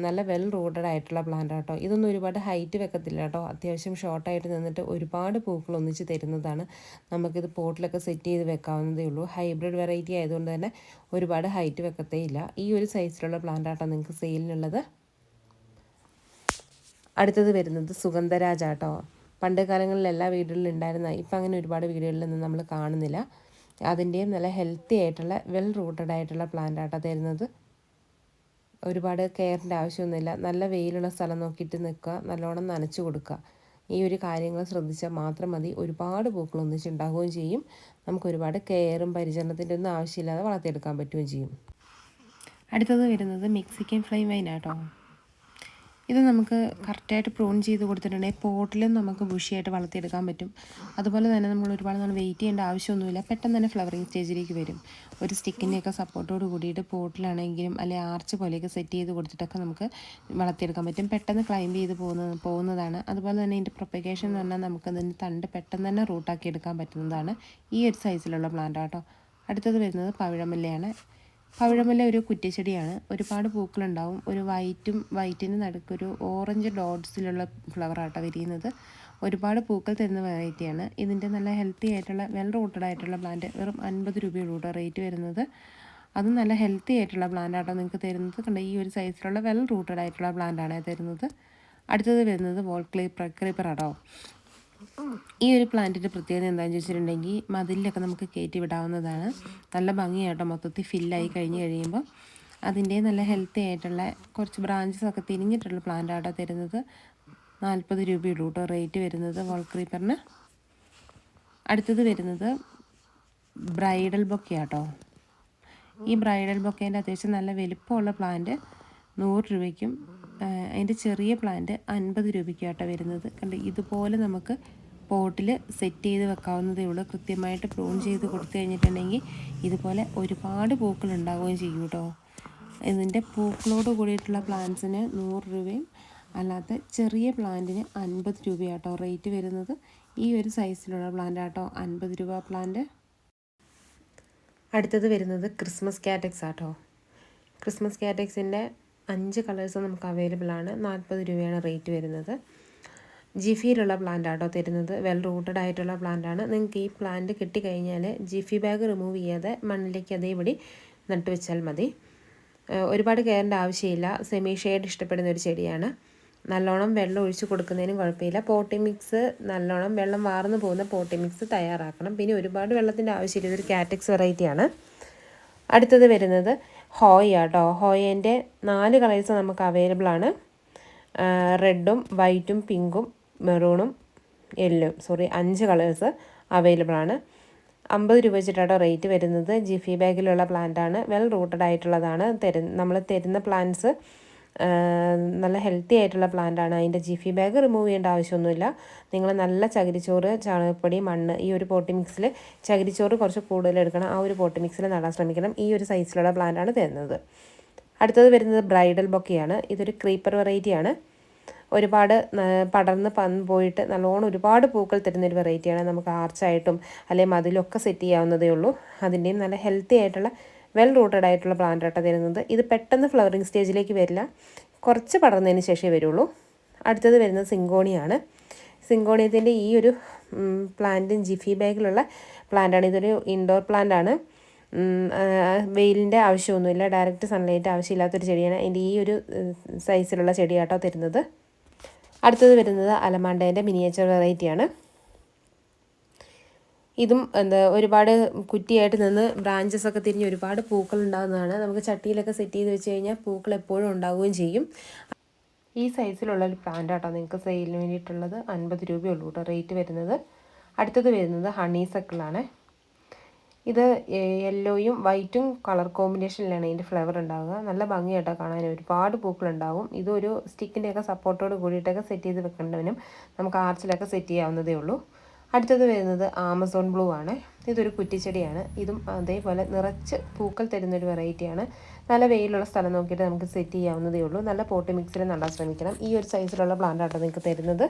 നല്ല വെൽ റൂട്ടഡ് ആയിട്ടുള്ള പ്ലാന്റ് ആട്ടോ. ഇതൊന്നും ഒരുപാട് ഹൈറ്റ് വെക്കത്തില്ല കേട്ടോ. അത്യാവശ്യം ഷോർട്ടായിട്ട് നിന്നിട്ട് ഒരുപാട് പൂക്കൾ ഒന്നിച്ച് തരുന്നതാണ്. നമുക്കിത് പോട്ടിലൊക്കെ സെറ്റ് ചെയ്ത് വെക്കാവുന്നതേ ഉള്ളൂ. ഹൈബ്രിഡ് വെറൈറ്റി ആയതുകൊണ്ട് തന്നെ ഒരുപാട് ഹൈറ്റ് വെക്കത്തേ ഇല്ല. ഈ ഒരു സൈസിലുള്ള പ്ലാന്റ് ആട്ടോ നിങ്ങൾക്ക് സെയിലിനുള്ളത്. അടുത്തത് വരുന്നത് സുഗന്ധരാജ കേട്ടോ. പണ്ട് കാലങ്ങളിൽ എല്ലാ വീടുകളിലും ഉണ്ടായിരുന്ന, ഇപ്പം അങ്ങനെ ഒരുപാട് വീടുകളിലൊന്നും നമ്മൾ കാണുന്നില്ല. അതിൻ്റെയും നല്ല ഹെൽത്തി ആയിട്ടുള്ള വെൽ റൂട്ടഡ് ആയിട്ടുള്ള പ്ലാന്റ് ആട്ടോ തരുന്നത്. ഒരുപാട് കെയറിൻ്റെ ആവശ്യമൊന്നുമില്ല. നല്ല വെയിലുള്ള സ്ഥലം നോക്കിയിട്ട് നിൽക്കുക, നല്ലോണം നനച്ച് കൊടുക്കുക. ഈ ഒരു കാര്യങ്ങൾ ശ്രദ്ധിച്ചാൽ മാത്രം മതി. ഒരുപാട് പൂക്കൾ ഒന്നിച്ചുണ്ടാവുകയും ചെയ്യും. നമുക്ക് ഒരുപാട് കെയറും പരിചരണത്തിൻ്റെ ഒന്നും ആവശ്യമില്ലാതെ വളർത്തിയെടുക്കാൻ പറ്റുകയും ചെയ്യും. അടുത്തത് വരുന്നത് മെക്സിക്കൻ ഫ്ലൈം വൈൻ ആട്ടോ. ഇത് നമുക്ക് കറക്റ്റായിട്ട് പ്രൂൺ ചെയ്ത് കൊടുത്തിട്ടുണ്ടെങ്കിൽ പോട്ടിലും നമുക്ക് ബുഷിയായിട്ട് വളർത്തിയെടുക്കാൻ പറ്റും. അതുപോലെ തന്നെ നമ്മൾ ഒരുപാട് നാൾ വെയിറ്റ് ചെയ്യേണ്ട ആവശ്യമൊന്നുമില്ല. പെട്ടെന്ന് തന്നെ ഫ്ലവറിങ് സ്റ്റേജിലേക്ക് വരും. ഒരു സ്റ്റിക്കിൻ്റെയൊക്കെ സപ്പോർട്ടോട് കൂടിയിട്ട് പോട്ടിലാണെങ്കിലും അല്ലെങ്കിൽ ആർച്ച് പോലെയൊക്കെ സെറ്റ് ചെയ്ത് കൊടുത്തിട്ടൊക്കെ നമുക്ക് വളർത്തിയെടുക്കാൻ പറ്റും. പെട്ടെന്ന് ക്ലൈംബ് ചെയ്ത് പോകുന്നതാണ്. അതുപോലെ തന്നെ ഇതിൻ്റെ പ്രൊപ്പഗേഷൻ എന്ന് പറഞ്ഞാൽ നമുക്ക് അതിൻ്റെ തണ്ട് പെട്ടെന്ന് തന്നെ റൂട്ടാക്കി എടുക്കാൻ പറ്റുന്നതാണ്. ഈ ഒരു സൈസിലുള്ള പ്ലാന്റ് ആട്ടോ. അടുത്തത് വരുന്നത് പവിഴമുല്ലയാണ്. പവിഴമുല്ല ഒരു കുറ്റിച്ചെടിയാണ്. ഒരുപാട് പൂക്കളുണ്ടാവും. ഒരു വൈറ്റിന് നടുക്കൊരു ഓറഞ്ച് ഡോട്ട്സിലുള്ള ഫ്ലവർ ആട്ടോ വിരിയുന്നത്. ഒരുപാട് പൂക്കൾ തരുന്ന വെറൈറ്റിയാണ്. ഇതിൻ്റെ നല്ല ഹെൽത്തി ആയിട്ടുള്ള വെൽ റൂട്ടഡ് ആയിട്ടുള്ള പ്ലാന്റ് വെറും 50 രൂപയുള്ളൂ റേറ്റ് വരുന്നത്. അതും നല്ല ഹെൽത്തി ആയിട്ടുള്ള പ്ലാന്റ് ആട്ടോ നിങ്ങൾക്ക് തരുന്നത്. കണ്ട ഈ ഒരു സൈസിലുള്ള വെൽ റൂട്ടഡ് ആയിട്ടുള്ള പ്ലാന്റാണ് തരുന്നത്. അടുത്തത് വരുന്നത് വോൾ ക്രീപ്പർ ആട്ടോ. ഈ ഒരു പ്ലാന്റിൻ്റെ പ്രത്യേകത എന്താണെന്ന് ചോദിച്ചിട്ടുണ്ടെങ്കിൽ മതിലൊക്കെ നമുക്ക് കയറ്റി വിടാവുന്നതാണ്. നല്ല ഭംഗിയായിട്ടോ മൊത്തത്തിൽ ഫില്ലായി കഴിയുമ്പോൾ. അതിൻ്റെ നല്ല ഹെൽത്തി ആയിട്ടുള്ള കുറച്ച് ബ്രാഞ്ചസ് ഒക്കെ തിരിഞ്ഞിട്ടുള്ള പ്ലാന്റ് ആട്ടോ തരുന്നത്. 40 രൂപയുള്ളൂ കേട്ടോ റേറ്റ് വരുന്നത് വോൾ ക്രീപ്പറിന്. അടുത്തത് വരുന്നത് ബ്രൈഡൽ ബൊക്കെ ആട്ടോ. ഈ ബ്രൈഡൽ ബൊക്കേൻ്റെ അത്യാവശ്യം നല്ല വലിപ്പമുള്ള പ്ലാന്റ് 100 രൂപയ്ക്കും അതിൻ്റെ ചെറിയ പ്ലാന്റ് 50 രൂപയ്ക്കാട്ടോ വരുന്നത്. കണ്ട് ഇതുപോലെ നമുക്ക് പോട്ടിൽ സെറ്റ് ചെയ്ത് വെക്കാവുന്നതേ ഉള്ളൂ. കൃത്യമായിട്ട് പ്രൂൺ ചെയ്ത് കൊടുത്തു കഴിഞ്ഞിട്ടുണ്ടെങ്കിൽ ഇതുപോലെ ഒരുപാട് പൂക്കൾ ഉണ്ടാവുകയും ചെയ്യും കേട്ടോ. ഇതിൻ്റെ പൂക്കളോട് കൂടിയിട്ടുള്ള പ്ലാന്റ്സിന് 100 രൂപയും അല്ലാത്ത ചെറിയ പ്ലാന്റിന് 50 രൂപയാട്ടോ റേറ്റ് വരുന്നത്. ഈ ഒരു സൈസിലുള്ള പ്ലാന്റ് ആട്ടോ 50 രൂപ പ്ലാന്റ്. അടുത്തത് വരുന്നത് ക്രിസ്മസ് കാറ്റക്സ് ആട്ടോ. ക്രിസ്മസ് കാറ്റക്സിൻ്റെ 5 കളേഴ്സ് നമുക്ക് അവൈലബിൾ ആണ്. 40 രൂപയാണ് റേറ്റ് വരുന്നത്. ജിഫിയിലുള്ള പ്ലാന്റ് ആട്ടോ തരുന്നത്. വെൽ റൂട്ടഡ് ആയിട്ടുള്ള പ്ലാന്റ് ആണ്. നിങ്ങൾക്ക് ഈ പ്ലാന്റ് കിട്ടിക്കഴിഞ്ഞാൽ ജിഫി ബാഗ് റിമൂവ് ചെയ്യാതെ മണ്ണിലേക്ക് അതേപടി നട്ടുവെച്ചാൽ മതി. ഒരുപാട് കെയറിൻ്റെ ആവശ്യമില്ല. സെമി ഷെയ്ഡ് ഇഷ്ടപ്പെടുന്ന ഒരു ചെടിയാണ്. നല്ലോണം വെള്ളം ഒഴിച്ച് കൊടുക്കുന്നതിനും കുഴപ്പമില്ല. പോട്ടി മിക്സ് നല്ലോണം വെള്ളം വാർന്നു പോകുന്ന പോട്ടി മിക്സ് തയ്യാറാക്കണം. പിന്നെ ഒരുപാട് വെള്ളത്തിൻ്റെ ആവശ്യമില്ല. ഇതൊരു കാറ്റക്സ് വെറൈറ്റിയാണ്. അടുത്തത് വരുന്നത് ഹോയ് ആട്ടോ. ഹോയേൻ്റെ 4 കളേഴ്സ് നമുക്ക് അവൈലബിൾ ആണ്. റെഡും വൈറ്റും പിങ്കും മെറൂണും യെല്ലോയും 5 കളേഴ്സ് അവൈലബിൾ ആണ്. 50 രൂപ വെച്ചിട്ടാട്ടോ റേറ്റ് വരുന്നത്. ജിഫി ബാഗിലുള്ള പ്ലാന്റാണ്. വെൽ റൂട്ടഡ് ആയിട്ടുള്ളതാണ്. നമ്മൾ തരുന്ന പ്ലാന്റ്സ് നല്ല ഹെൽത്തി ആയിട്ടുള്ള പ്ലാന്റാണ്. അതിൻ്റെ ജിഫി ബാഗ് റിമൂവ് ചെയ്യേണ്ട ആവശ്യമൊന്നുമില്ല. നിങ്ങൾ നല്ല ചകിരിച്ചോറ്, ചാണകപ്പൊടി, മണ്ണ് ഈ ഒരു പോട്ടി മിക്സിൽ ചകിരിച്ചോറ് കുറച്ച് കൂടുതൽ എടുക്കണം. ആ ഒരു പോട്ടി മിക്സിൽ നടാൻ ശ്രമിക്കണം. ഈ ഒരു സൈസിലുള്ള പ്ലാന്റാണ് തരുന്നത്. അടുത്തത് വരുന്നത് ബ്രൈഡൽ ബൊക്കെയാണ്. ഇതൊരു ക്രീപ്പർ വെറൈറ്റിയാണ്. ഒരുപാട് പടർന്ന് പോയിട്ട് നല്ലോണം ഒരുപാട് പൂക്കൾ തരുന്നൊരു വെറൈറ്റിയാണ്. നമുക്ക് ആർച്ചായിട്ടും അല്ലെങ്കിൽ മതിലൊക്കെ സെറ്റ് ചെയ്യാവുന്നതേ ഉള്ളൂ. അതിൻ്റെയും നല്ല ഹെൽത്തി ആയിട്ടുള്ള വെൽ റൂട്ടഡ് ആയിട്ടുള്ള പ്ലാന്റ് ആട്ടോ തരുന്നത്. ഇത് പെട്ടെന്ന് ഫ്ലവറിങ് സ്റ്റേജിലേക്ക് വരില്ല. കുറച്ച് പടർന്നതിന് ശേഷമേ വരുള്ളൂ. അടുത്തത് വരുന്നത് സിങ്കോണിയാണ്. സിങ്കോണിയത്തിൻ്റെ ഈ ഒരു പ്ലാന്റും ജിഫി ബാഗിലുള്ള പ്ലാന്റാണ്. ഇതൊരു ഇൻഡോർ പ്ലാന്റ് ആണ്. വെയിലിൻ്റെ ആവശ്യമൊന്നുമില്ല. ഡയറക്റ്റ് സൺലൈറ്റ് ആവശ്യമില്ലാത്തൊരു ചെടിയാണ്. അതിൻ്റെ ഈ ഒരു സൈസിലുള്ള ചെടിയാട്ടോ തരുന്നത്. അടുത്തത് വരുന്നത് അലമാണ്ടേൻ്റെ മിനിയേച്ചർ വെറൈറ്റിയാണ്. ഇതും ഒരുപാട് കുറ്റിയായിട്ട് നിന്ന് ബ്രാഞ്ചസ് ഒക്കെ തിരിഞ്ഞ് ഒരുപാട് പൂക്കൾ ഉണ്ടാകുന്നതാണ്. നമുക്ക് ചട്ടിയിലൊക്കെ സെറ്റ് ചെയ്ത് വെച്ച് കഴിഞ്ഞാൽ പൂക്കൾ എപ്പോഴും ഉണ്ടാവുകയും ചെയ്യും. ഈ സൈസിലുള്ള ഒരു പ്ലാന്റ് ആട്ടോ നിങ്ങൾക്ക് സെയിലിന് വേണ്ടിയിട്ടുള്ളത്. 50 രൂപയുള്ളൂ കേട്ടോ റേറ്റ് വരുന്നത്. അടുത്തത് വരുന്നത് ഹണീസക്കിളാണ്. ഇത് യെല്ലോയും വൈറ്റും കളർ കോമ്പിനേഷനിലാണ് ഇതിൻ്റെ ഫ്ലവർ ഉണ്ടാവുക. നല്ല ഭംഗിയായിട്ടോ കാണാൻ. ഒരുപാട് പൂക്കളുണ്ടാവും. ഇതൊരു സ്റ്റിക്കിൻ്റെയൊക്കെ സപ്പോർട്ടോട് കൂടിയിട്ടൊക്കെ സെറ്റ് ചെയ്ത് വെക്കേണ്ടവനും നമുക്ക് ആർച്ചിലൊക്കെ സെറ്റ് ചെയ്യാവുന്നതേ ഉള്ളൂ. അടുത്തത് വരുന്നത് ആമസോൺ ബ്ലൂ ആണ്. ഇതൊരു കുറ്റിച്ചെടിയാണ്. ഇതും അതേപോലെ നിറച്ച് പൂക്കൾ തരുന്നൊരു വെറൈറ്റിയാണ്. നല്ല വെയിലുള്ള സ്ഥലം നോക്കിയിട്ട് നമുക്ക് സെറ്റ് ചെയ്യാവുന്നതേ ഉള്ളൂ. നല്ല പോട്ടി മിക്സിൽ നടാൻ ശ്രമിക്കണം. ഈ ഒരു സൈസിലുള്ള പ്ലാന്റ് ആട്ടോ നിങ്ങൾക്ക് തരുന്നത്.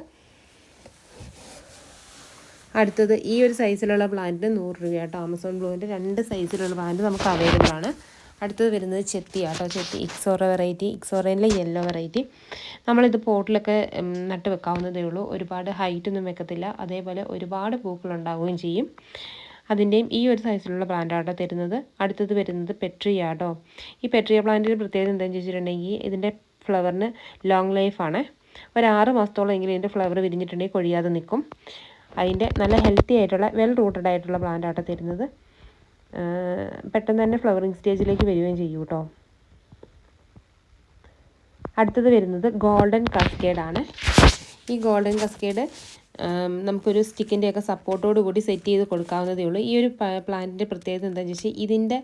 അടുത്തത് ഈ ഒരു സൈസിലുള്ള പ്ലാന്റിന് 100 രൂപ കേട്ടോ. ആമസോൺ ബ്ലൂവിൻ്റെ 2 സൈസിലുള്ള പ്ലാന്റ് നമുക്ക് അവൈലബിൾ ആണ്. അടുത്തത് വരുന്നത് ചെത്തി കേട്ടോ. ചെത്തി ഇക്സോറ വെറൈറ്റി, ഇക്സോറയിലെ യെല്ലോ വെറൈറ്റി. നമ്മളിത് പോട്ടിലൊക്കെ നട്ട് വെക്കാവുന്നതേ ഉള്ളൂ. ഒരുപാട് ഹൈറ്റൊന്നും വെക്കത്തില്ല. അതേപോലെ ഒരുപാട് പൂക്കളുണ്ടാവുകയും ചെയ്യും. അതിൻ്റെയും ഈ ഒരു സൈസിലുള്ള പ്ലാന്റാട്ടോ തരുന്നത്. അടുത്തത് വരുന്നത് പെട്രിയ കേട്ടോ. ഈ പെട്രിയ പ്ലാന്റിൻ്റെ പ്രത്യേകത എന്താണെന്ന് ചോദിച്ചിട്ടുണ്ടെങ്കിൽ ഇതിൻ്റെ ഫ്ലവറിന് ലോങ് ലൈഫാണ്. ഒരു 6 മാസത്തോളം എങ്കിലും ഇതിൻ്റെ ഫ്ലവർ വിരിഞ്ഞിട്ടുണ്ടെങ്കിൽ കൊഴിയാതെ നിൽക്കും. അതിൻ്റെ നല്ല ഹെൽത്തി ആയിട്ടുള്ള വെൽ റൂട്ടഡ് ആയിട്ടുള്ള പ്ലാന്റാട്ടോ തരുന്നത്. പെട്ടെന്ന് തന്നെ ഫ്ലവറിങ് സ്റ്റേജിലേക്ക് വരികയും ചെയ്യും കേട്ടോ. അടുത്തത് വരുന്നത് ഗോൾഡൻ കസ്കേഡാണ്. ഈ ഗോൾഡൻ കസ്കേഡ് നമുക്കൊരു സ്റ്റിക്കിൻ്റെയൊക്കെ സപ്പോർട്ടോട് കൂടി സെറ്റ് ചെയ്ത് കൊടുക്കാവുന്നതേ ഉള്ളൂ. ഈ ഒരു പ്ലാന്റിൻ്റെ പ്രത്യേകത എന്താണെന്ന് വെച്ചാൽ ഇതിൻ്റെ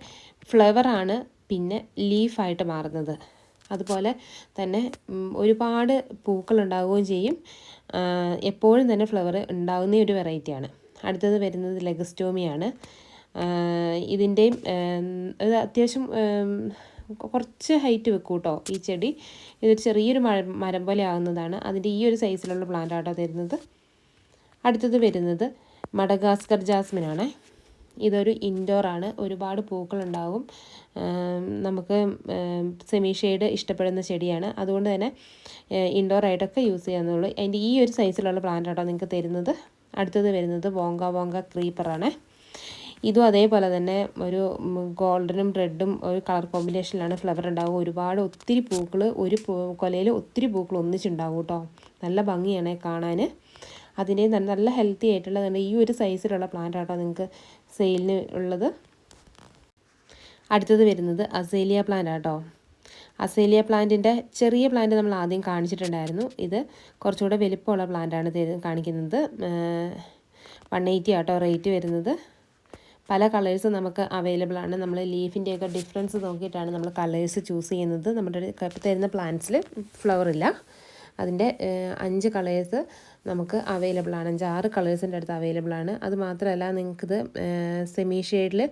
ഫ്ലവറാണ് പിന്നെ ലീഫായിട്ട് മാറുന്നത്. അതുപോലെ തന്നെ ഒരുപാട് പൂക്കൾ ഉണ്ടാവുകയും ചെയ്യും. എപ്പോഴും തന്നെ ഫ്ലവർ ഉണ്ടാകുന്ന ഒരു വെറൈറ്റിയാണ്. അടുത്തത് വരുന്നത് ലെഗസ്റ്റോമിയാണ്. ഇതിൻ്റെയും ഇത് അത്യാവശ്യം കുറച്ച് ഹൈറ്റ് വെക്കും കേട്ടോ ഈ ചെടി. ഇതൊരു ചെറിയൊരു മരം പോലെ ആകുന്നതാണ്. അതിൻ്റെ ഈ ഒരു സൈസിലുള്ള പ്ലാന്റ് ആട്ടോ തരുന്നത്. അടുത്തത് വരുന്നത് മഡഗാസ്കർ ജാസ്മിനാണ്. ഇതൊരു ഇൻഡോറാണ്. ഒരുപാട് പൂക്കളുണ്ടാവും. നമുക്ക് സെമി ഷെയ്ഡ് ഇഷ്ടപ്പെടുന്ന ചെടിയാണ്. അതുകൊണ്ട് തന്നെ ഇൻഡോറായിട്ടൊക്കെ യൂസ് ചെയ്യാവുന്നുള്ളൂ. അതിൻ്റെ ഈ ഒരു സൈസിലുള്ള പ്ലാന്റ് ആട്ടോ നിങ്ങൾക്ക് തരുന്നത്. അടുത്തത് വരുന്നത് വോങ്ക ക്രീപ്പറാണ്. ഇതും അതേപോലെ തന്നെ ഒരു ഗോൾഡനും റെഡും ഒരു കളർ കോമ്പിനേഷനിലാണ് ഫ്ലവർ ഉണ്ടാവുക. ഒത്തിരി പൂക്കൾ ഒരു കൊലയിൽ ഒത്തിരി പൂക്കൾ ഒന്നിച്ചുണ്ടാവും കേട്ടോ. നല്ല ഭംഗിയാണ് കാണാൻ. അതിൻ്റെ നല്ല ഹെൽത്തി ആയിട്ടുള്ള ഈ ഒരു സൈസിലുള്ള പ്ലാന്റ് ആട്ടോ നിങ്ങൾക്ക് സെയിലിന് ഉള്ളത്. അടുത്തത് വരുന്നത് അസേലിയ പ്ലാന്റ് ആട്ടോ. അസേലിയ പ്ലാന്റിൻ്റെ ചെറിയ പ്ലാന്റ് നമ്മൾ ആദ്യം കാണിച്ചിട്ടുണ്ടായിരുന്നു. ഇത് കുറച്ചുകൂടെ വലിപ്പമുള്ള പ്ലാന്റാണ് കാണിക്കുന്നത്. 180 ആട്ടോ റേറ്റ് വരുന്നത്. പല കളേഴ്സ് നമുക്ക് അവൈലബിൾ ആണ്. നമ്മൾ ലീഫിൻ്റെയൊക്കെ ഡിഫറൻസ് നോക്കിയിട്ടാണ് നമ്മൾ കളേഴ്സ് ചൂസ് ചെയ്യുന്നത്. നമ്മുടെ തരുന്ന പ്ലാന്റ്സിൽ ഫ്ലവർ ഇല്ല. അതിൻ്റെ 5 കളേഴ്സ് നമുക്ക് അവൈലബിൾ ആണ്. 5-6 കളേഴ്സിൻ്റെ അടുത്ത് അവൈലബിൾ ആണ്. അത് മാത്രമല്ല നിങ്ങൾക്കിത് സെമി ഷെയ്ഡിൽ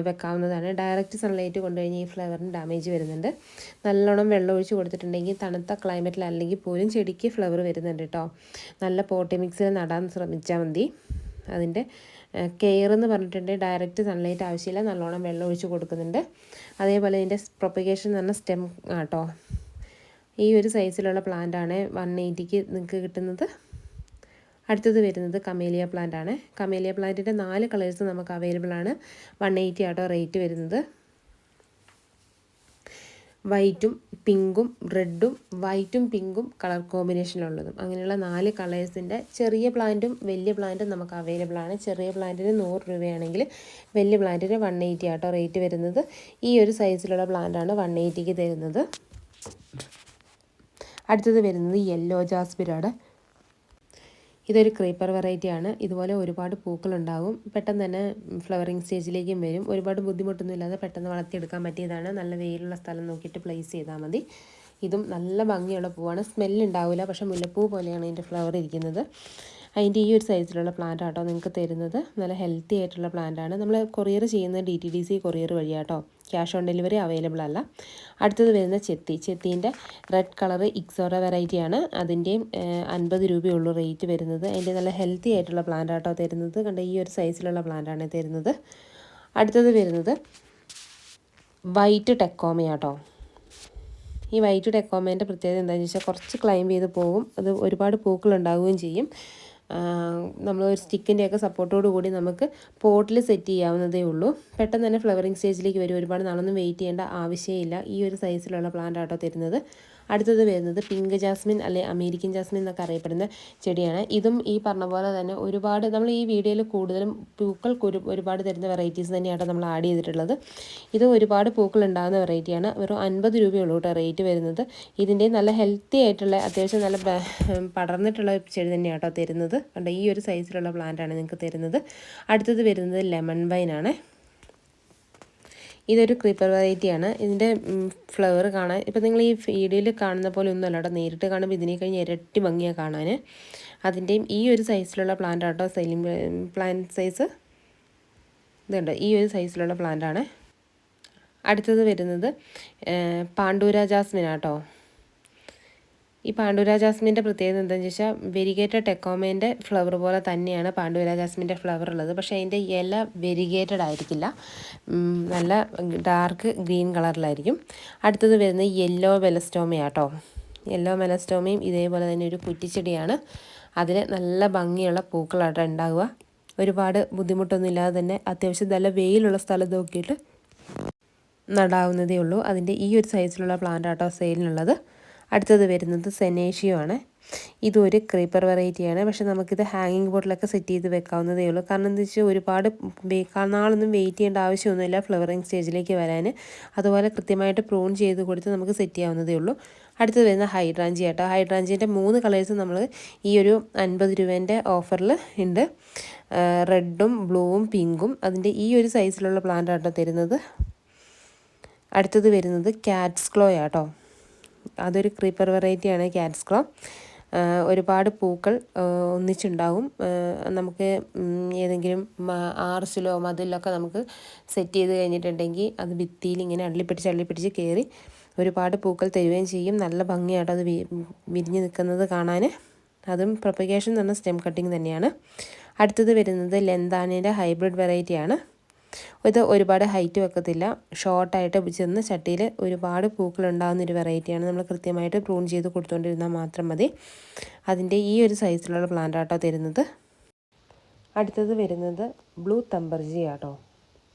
വെക്കാവുന്നതാണ്. ഡയറക്റ്റ് സൺലൈറ്റ് കൊണ്ടുകഴിഞ്ഞാൽ ഈ ഫ്ലവറിന് ഡാമേജ് വരുന്നുണ്ട്. നല്ലോണം വെള്ളം ഒഴിച്ച് കൊടുത്തിട്ടുണ്ടെങ്കിൽ തണുത്ത ക്ലൈമറ്റിൽ അല്ലെങ്കിൽ പോലും ചെടിക്ക് ഫ്ലവർ വരുന്നുണ്ട് കേട്ടോ. നല്ല പോട്ടി മിക്സിൽ നടാൻ ശ്രമിച്ചാൽ മതി. അതിൻ്റെ കെയർ എന്ന് പറഞ്ഞിട്ടുണ്ടെങ്കിൽ ഡയറക്റ്റ് സൺലൈറ്റ് ആവശ്യമില്ല. നല്ലോണം വെള്ളം ഒഴിച്ച് കൊടുക്കുന്നുണ്ട്. അതേപോലെ ഇതിൻ്റെ പ്രൊപ്പഗേഷൻ എന്ന് പറഞ്ഞാൽ സ്റ്റെം കേട്ടോ. ഈ ഒരു സൈസിലുള്ള പ്ലാന്റാണ് 180ക്ക് നിങ്ങൾക്ക് കിട്ടുന്നത്. അടുത്തത് വരുന്നത് കമേലിയ പ്ലാന്റ് ആണ്. കമേലിയ പ്ലാന്റിൻ്റെ 4 കളേഴ്സ് നമുക്ക് അവൈലബിൾ ആണ്. 180 ആട്ടോ റേറ്റ് വരുന്നത്. വൈറ്റും പിങ്കും റെഡും വൈറ്റും പിങ്കും കളർ കോമ്പിനേഷനിലുള്ളതും അങ്ങനെയുള്ള 4 കളേഴ്സിൻ്റെ ചെറിയ പ്ലാന്റും വലിയ പ്ലാന്റും നമുക്ക് അവൈലബിൾ ആണ്. ചെറിയ പ്ലാന്റിന് 100 രൂപയാണെങ്കിൽ വലിയ പ്ലാന്റിന് 180 ആട്ടോ റേറ്റ് വരുന്നത്. ഈ ഒരു സൈസിലുള്ള പ്ലാന്റാണ് 180ക്ക് തരുന്നത്. അടുത്തത് വരുന്നത് യെല്ലോ ജാസ്മിനാണ്. ഇതൊരു ക്രീപ്പർ വെറൈറ്റിയാണ്. ഇതുപോലെ ഒരുപാട് പൂക്കളുണ്ടാകും. പെട്ടെന്ന് തന്നെ ഫ്ലവറിങ് സ്റ്റേജിലേക്കും വരും. ഒരുപാട് ബുദ്ധിമുട്ടൊന്നും ഇല്ലാതെ പെട്ടെന്ന് വളർത്തിയെടുക്കാൻ പറ്റിയതാണ്. നല്ല വെയിലുള്ള സ്ഥലം നോക്കിയിട്ട് പ്ലേസ് ചെയ്താൽ മതി. ഇതും നല്ല ഭംഗിയുള്ള പൂവാണ്. സ്മെല്ലുണ്ടാവില്ല, പക്ഷേ മുല്ലപ്പൂ പോലെയാണ് ഇതിൻ്റെ ഫ്ലവർ ഇരിക്കുന്നത്. അതിൻ്റെ ഈ ഒരു സൈസിലുള്ള പ്ലാന്റ് ആട്ടോ നിങ്ങൾക്ക് തരുന്നത്. നല്ല ഹെൽത്തി ആയിട്ടുള്ള പ്ലാന്റാണ്. നമ്മൾ കൊറിയർ ചെയ്യുന്നത് DTDC കൊറിയർ വഴിയാട്ടോ. ക്യാഷ് ഓൺ ഡെലിവറി അവൈലബിൾ അല്ല. അടുത്തത് വരുന്ന ചെത്തീൻ്റെ റെഡ് കളർ ഇക്സോറ വെറൈറ്റിയാണ്. അതിൻ്റെയും 50 രൂപയുള്ളൂ റേറ്റ് വരുന്നത്. അതിൻ്റെ നല്ല ഹെൽത്തി ആയിട്ടുള്ള പ്ലാന്റ് ആട്ടോ തരുന്നത്. കണ്ട ഈ ഒരു സൈസിലുള്ള പ്ലാന്റാണ് തരുന്നത്. അടുത്തത് വരുന്നത് വൈറ്റ് ടെക്കോമയാട്ടോ. ഈ വൈറ്റ് ടെക്കോമേൻ്റെ പ്രത്യേകത എന്താണെന്ന് വെച്ചാൽ കുറച്ച് ക്ലൈംബ് ചെയ്ത് പോകും. അത് ഒരുപാട് പൂക്കൾ ഉണ്ടാവുകയും ചെയ്യും. നമ്മളൊരു സ്റ്റിക്കിൻ്റെയൊക്കെ സപ്പോർട്ടോട് കൂടി നമുക്ക് പോട്ടിൽ സെറ്റ് ചെയ്യാവുന്നതേ ഉള്ളൂ. പെട്ടെന്ന് തന്നെ ഫ്ലവറിങ് സ്റ്റേജിലേക്ക് വരും. ഒരുപാട് നാളൊന്നും വെയിറ്റ് ചെയ്യേണ്ട ആവശ്യമില്ല. ഈ ഒരു സൈസിലുള്ള പ്ലാന്റ് ആട്ടോ തരുന്നത്. അടുത്തത് വരുന്നത് പിങ്ക് ജാസ്മിൻ അല്ലെങ്കിൽ അമേരിക്കൻ ജാസ്മിൻ എന്നൊക്കെ അറിയപ്പെടുന്ന ചെടിയാണ്. ഇതും ഈ പറഞ്ഞ പോലെ തന്നെ ഒരുപാട് നമ്മൾ ഈ വീഡിയോയിൽ കൂടുതലും പൂക്കൾക്ക് ഒരുപാട് തരുന്ന വെറൈറ്റീസ് തന്നെയാണ് നമ്മൾ ആഡ് ചെയ്തിട്ടുള്ളത്. ഇത് ഒരുപാട് പൂക്കൾ ഉണ്ടാകുന്ന വെറൈറ്റിയാണ്. വെറും 50 രൂപയുള്ളൂ കേട്ടോ റേറ്റ് വരുന്നത്. ഇതിൻ്റെ നല്ല ഹെൽത്തി ആയിട്ടുള്ള അത്യാവശ്യം നല്ല പടർന്നിട്ടുള്ള ചെടി തന്നെയാണ് കേട്ടോ തരുന്നത്. കണ്ടോ ഈ ഒരു സൈസിലുള്ള പ്ലാന്റാണ് നിങ്ങൾക്ക് തരുന്നത്. അടുത്തത് വരുന്നത് ലെമൺ വൈനാണ്. ഇതൊരു ക്രീപ്പർ വെറൈറ്റിയാണ്. ഇതിൻ്റെ ഫ്ലവർ കാണാൻ ഇപ്പോൾ നിങ്ങൾ ഈ വീഡിയോയിൽ കാണുന്ന പോലെ ഒന്നുമല്ല കേട്ടോ. നേരിട്ട് കാണുമ്പോൾ ഇതിനെ കഴിഞ്ഞ് ഇരട്ടി ഭംഗിയാണ് കാണാൻ. അതിൻ്റെയും ഈ ഒരു സൈസിലുള്ള പ്ലാന്റ് ആട്ടോ സെയിലിംഗ് പ്ലാന്റ് സൈസ് ഇതുണ്ട്. ഈ ഒരു സൈസിലുള്ള പ്ലാന്റാണ്. അടുത്തത് വരുന്നത് പാണ്ഡൂര ജാസ്മിൻ ആട്ടോ. ഈ പാണ്ഡുര ജാസ്മിൻ്റെ പ്രത്യേകത എന്താണെന്ന് വെച്ചാൽ വെരിഗേറ്റഡ് ടെക്കോമേൻ്റെ ഫ്ലവർ പോലെ തന്നെയാണ് പാണ്ഡുര ജാസ്മിൻ്റെ ഫ്ലവർ ഉള്ളത്. പക്ഷേ അതിൻ്റെ ഇല വെരിഗേറ്റഡ് ആയിരിക്കില്ല, നല്ല ഡാർക്ക് ഗ്രീൻ കളറിലായിരിക്കും. അടുത്തത് വരുന്നത് യെല്ലോ മെലസ്റ്റോമയാട്ടോ. യെല്ലോ മെലസ്റ്റോമയും ഇതേപോലെ തന്നെ ഒരു കുറ്റിച്ചെടിയാണ്. അതിന് നല്ല ഭംഗിയുള്ള പൂക്കളാട്ടോ ഉണ്ടാവുക. ഒരുപാട് ബുദ്ധിമുട്ടൊന്നും ഇല്ലാതെ തന്നെ അത്യാവശ്യം നല്ല വെയിലുള്ള സ്ഥലം നോക്കിയിട്ട് നടാവുന്നതേ ഉള്ളൂ. അതിൻ്റെ ഈ ഒരു സൈസിലുള്ള പ്ലാന്റ് ആട്ടോ സെയിലിനുള്ളത്. അടുത്തത് വരുന്നത് സെനേഷ്യോ ആണ്. ഇതൊരു ക്രീപ്പർ വെറൈറ്റിയാണ്. പക്ഷേ നമുക്കിത് ഹാങ്ങിങ് ബോട്ടിലൊക്കെ സെറ്റ് ചെയ്ത് വെക്കാവുന്നതേ ഉള്ളൂ. കാരണം എന്താ വെച്ചാൽ ഒരുപാട് നാളൊന്നും വെയിറ്റ് ചെയ്യേണ്ട ആവശ്യമൊന്നുമില്ല ഫ്ലവറിങ് സ്റ്റേജിലേക്ക് വരാൻ. അതുപോലെ കൃത്യമായിട്ട് പ്രൂൺ ചെയ്ത് കൊടുത്ത് നമുക്ക് സെറ്റ് ചെയ്യാവുന്നതേ ഉള്ളൂ. അടുത്തത് വരുന്ന ഹൈഡ്രാഞ്ചി ആട്ടോ. ഹൈഡ്രാഞ്ചിൻ്റെ 3 കളേഴ്സ് നമ്മൾ ഈ ഒരു 50 രൂപേൻ്റെ ഓഫറിൽ ഉണ്ട്. റെഡും ബ്ലൂവും പിങ്കും. അതിൻ്റെ ഈ ഒരു സൈസിലുള്ള പ്ലാന്റ് ആട്ടോ തരുന്നത്. അടുത്തത് വരുന്നത് കാറ്റ്സ് ക്ലോ ആട്ടോ. അതൊരു ക്രീപ്പർ വെറൈറ്റിയാണ് കാറ്റ്സ് ക്ലോ. ഒരുപാട് പൂക്കൾ ഒന്നിച്ചുണ്ടാവും. നമുക്ക് ഏതെങ്കിലും ആർച്ചിലോ മതിലൊക്കെ നമുക്ക് സെറ്റ് ചെയ്ത് കഴിഞ്ഞിട്ടുണ്ടെങ്കിൽ അത് ഭിത്തിയിൽ ഇങ്ങനെ അള്ളിപ്പിടിച്ച് കയറി ഒരുപാട് പൂക്കൾ തരുകയും ചെയ്യും. നല്ല ഭംഗിയായിട്ട് അത് വിരിഞ്ഞ് നിൽക്കുന്നത് കാണാൻ. അതും പ്രൊപ്പഗേഷൻ എന്ന് പറഞ്ഞ സ്റ്റെം കട്ടിങ് തന്നെയാണ്. അടുത്തത് വരുന്നത് ലെന്താനയുടെ ഹൈബ്രിഡ് വെറൈറ്റിയാണ്. ഇത് ഒരുപാട് ഹൈറ്റ് വെക്കത്തില്ല, ഷോർട്ടായിട്ട് ചെന്ന് ചട്ടിയിൽ ഒരുപാട് പൂക്കൾ ഉണ്ടാകുന്നൊരു വെറൈറ്റിയാണ്. നമ്മൾ കൃത്യമായിട്ട് പ്രൂൺ ചെയ്ത് കൊടുത്തുകൊണ്ടിരുന്നാൽ മാത്രം മതി. അതിൻ്റെ ഈ ഒരു സൈസിലുള്ള പ്ലാന്റ് ആട്ടോ തരുന്നത്. അടുത്തത് വരുന്നത് ബ്ലൂ തമ്പർജി ആട്ടോ.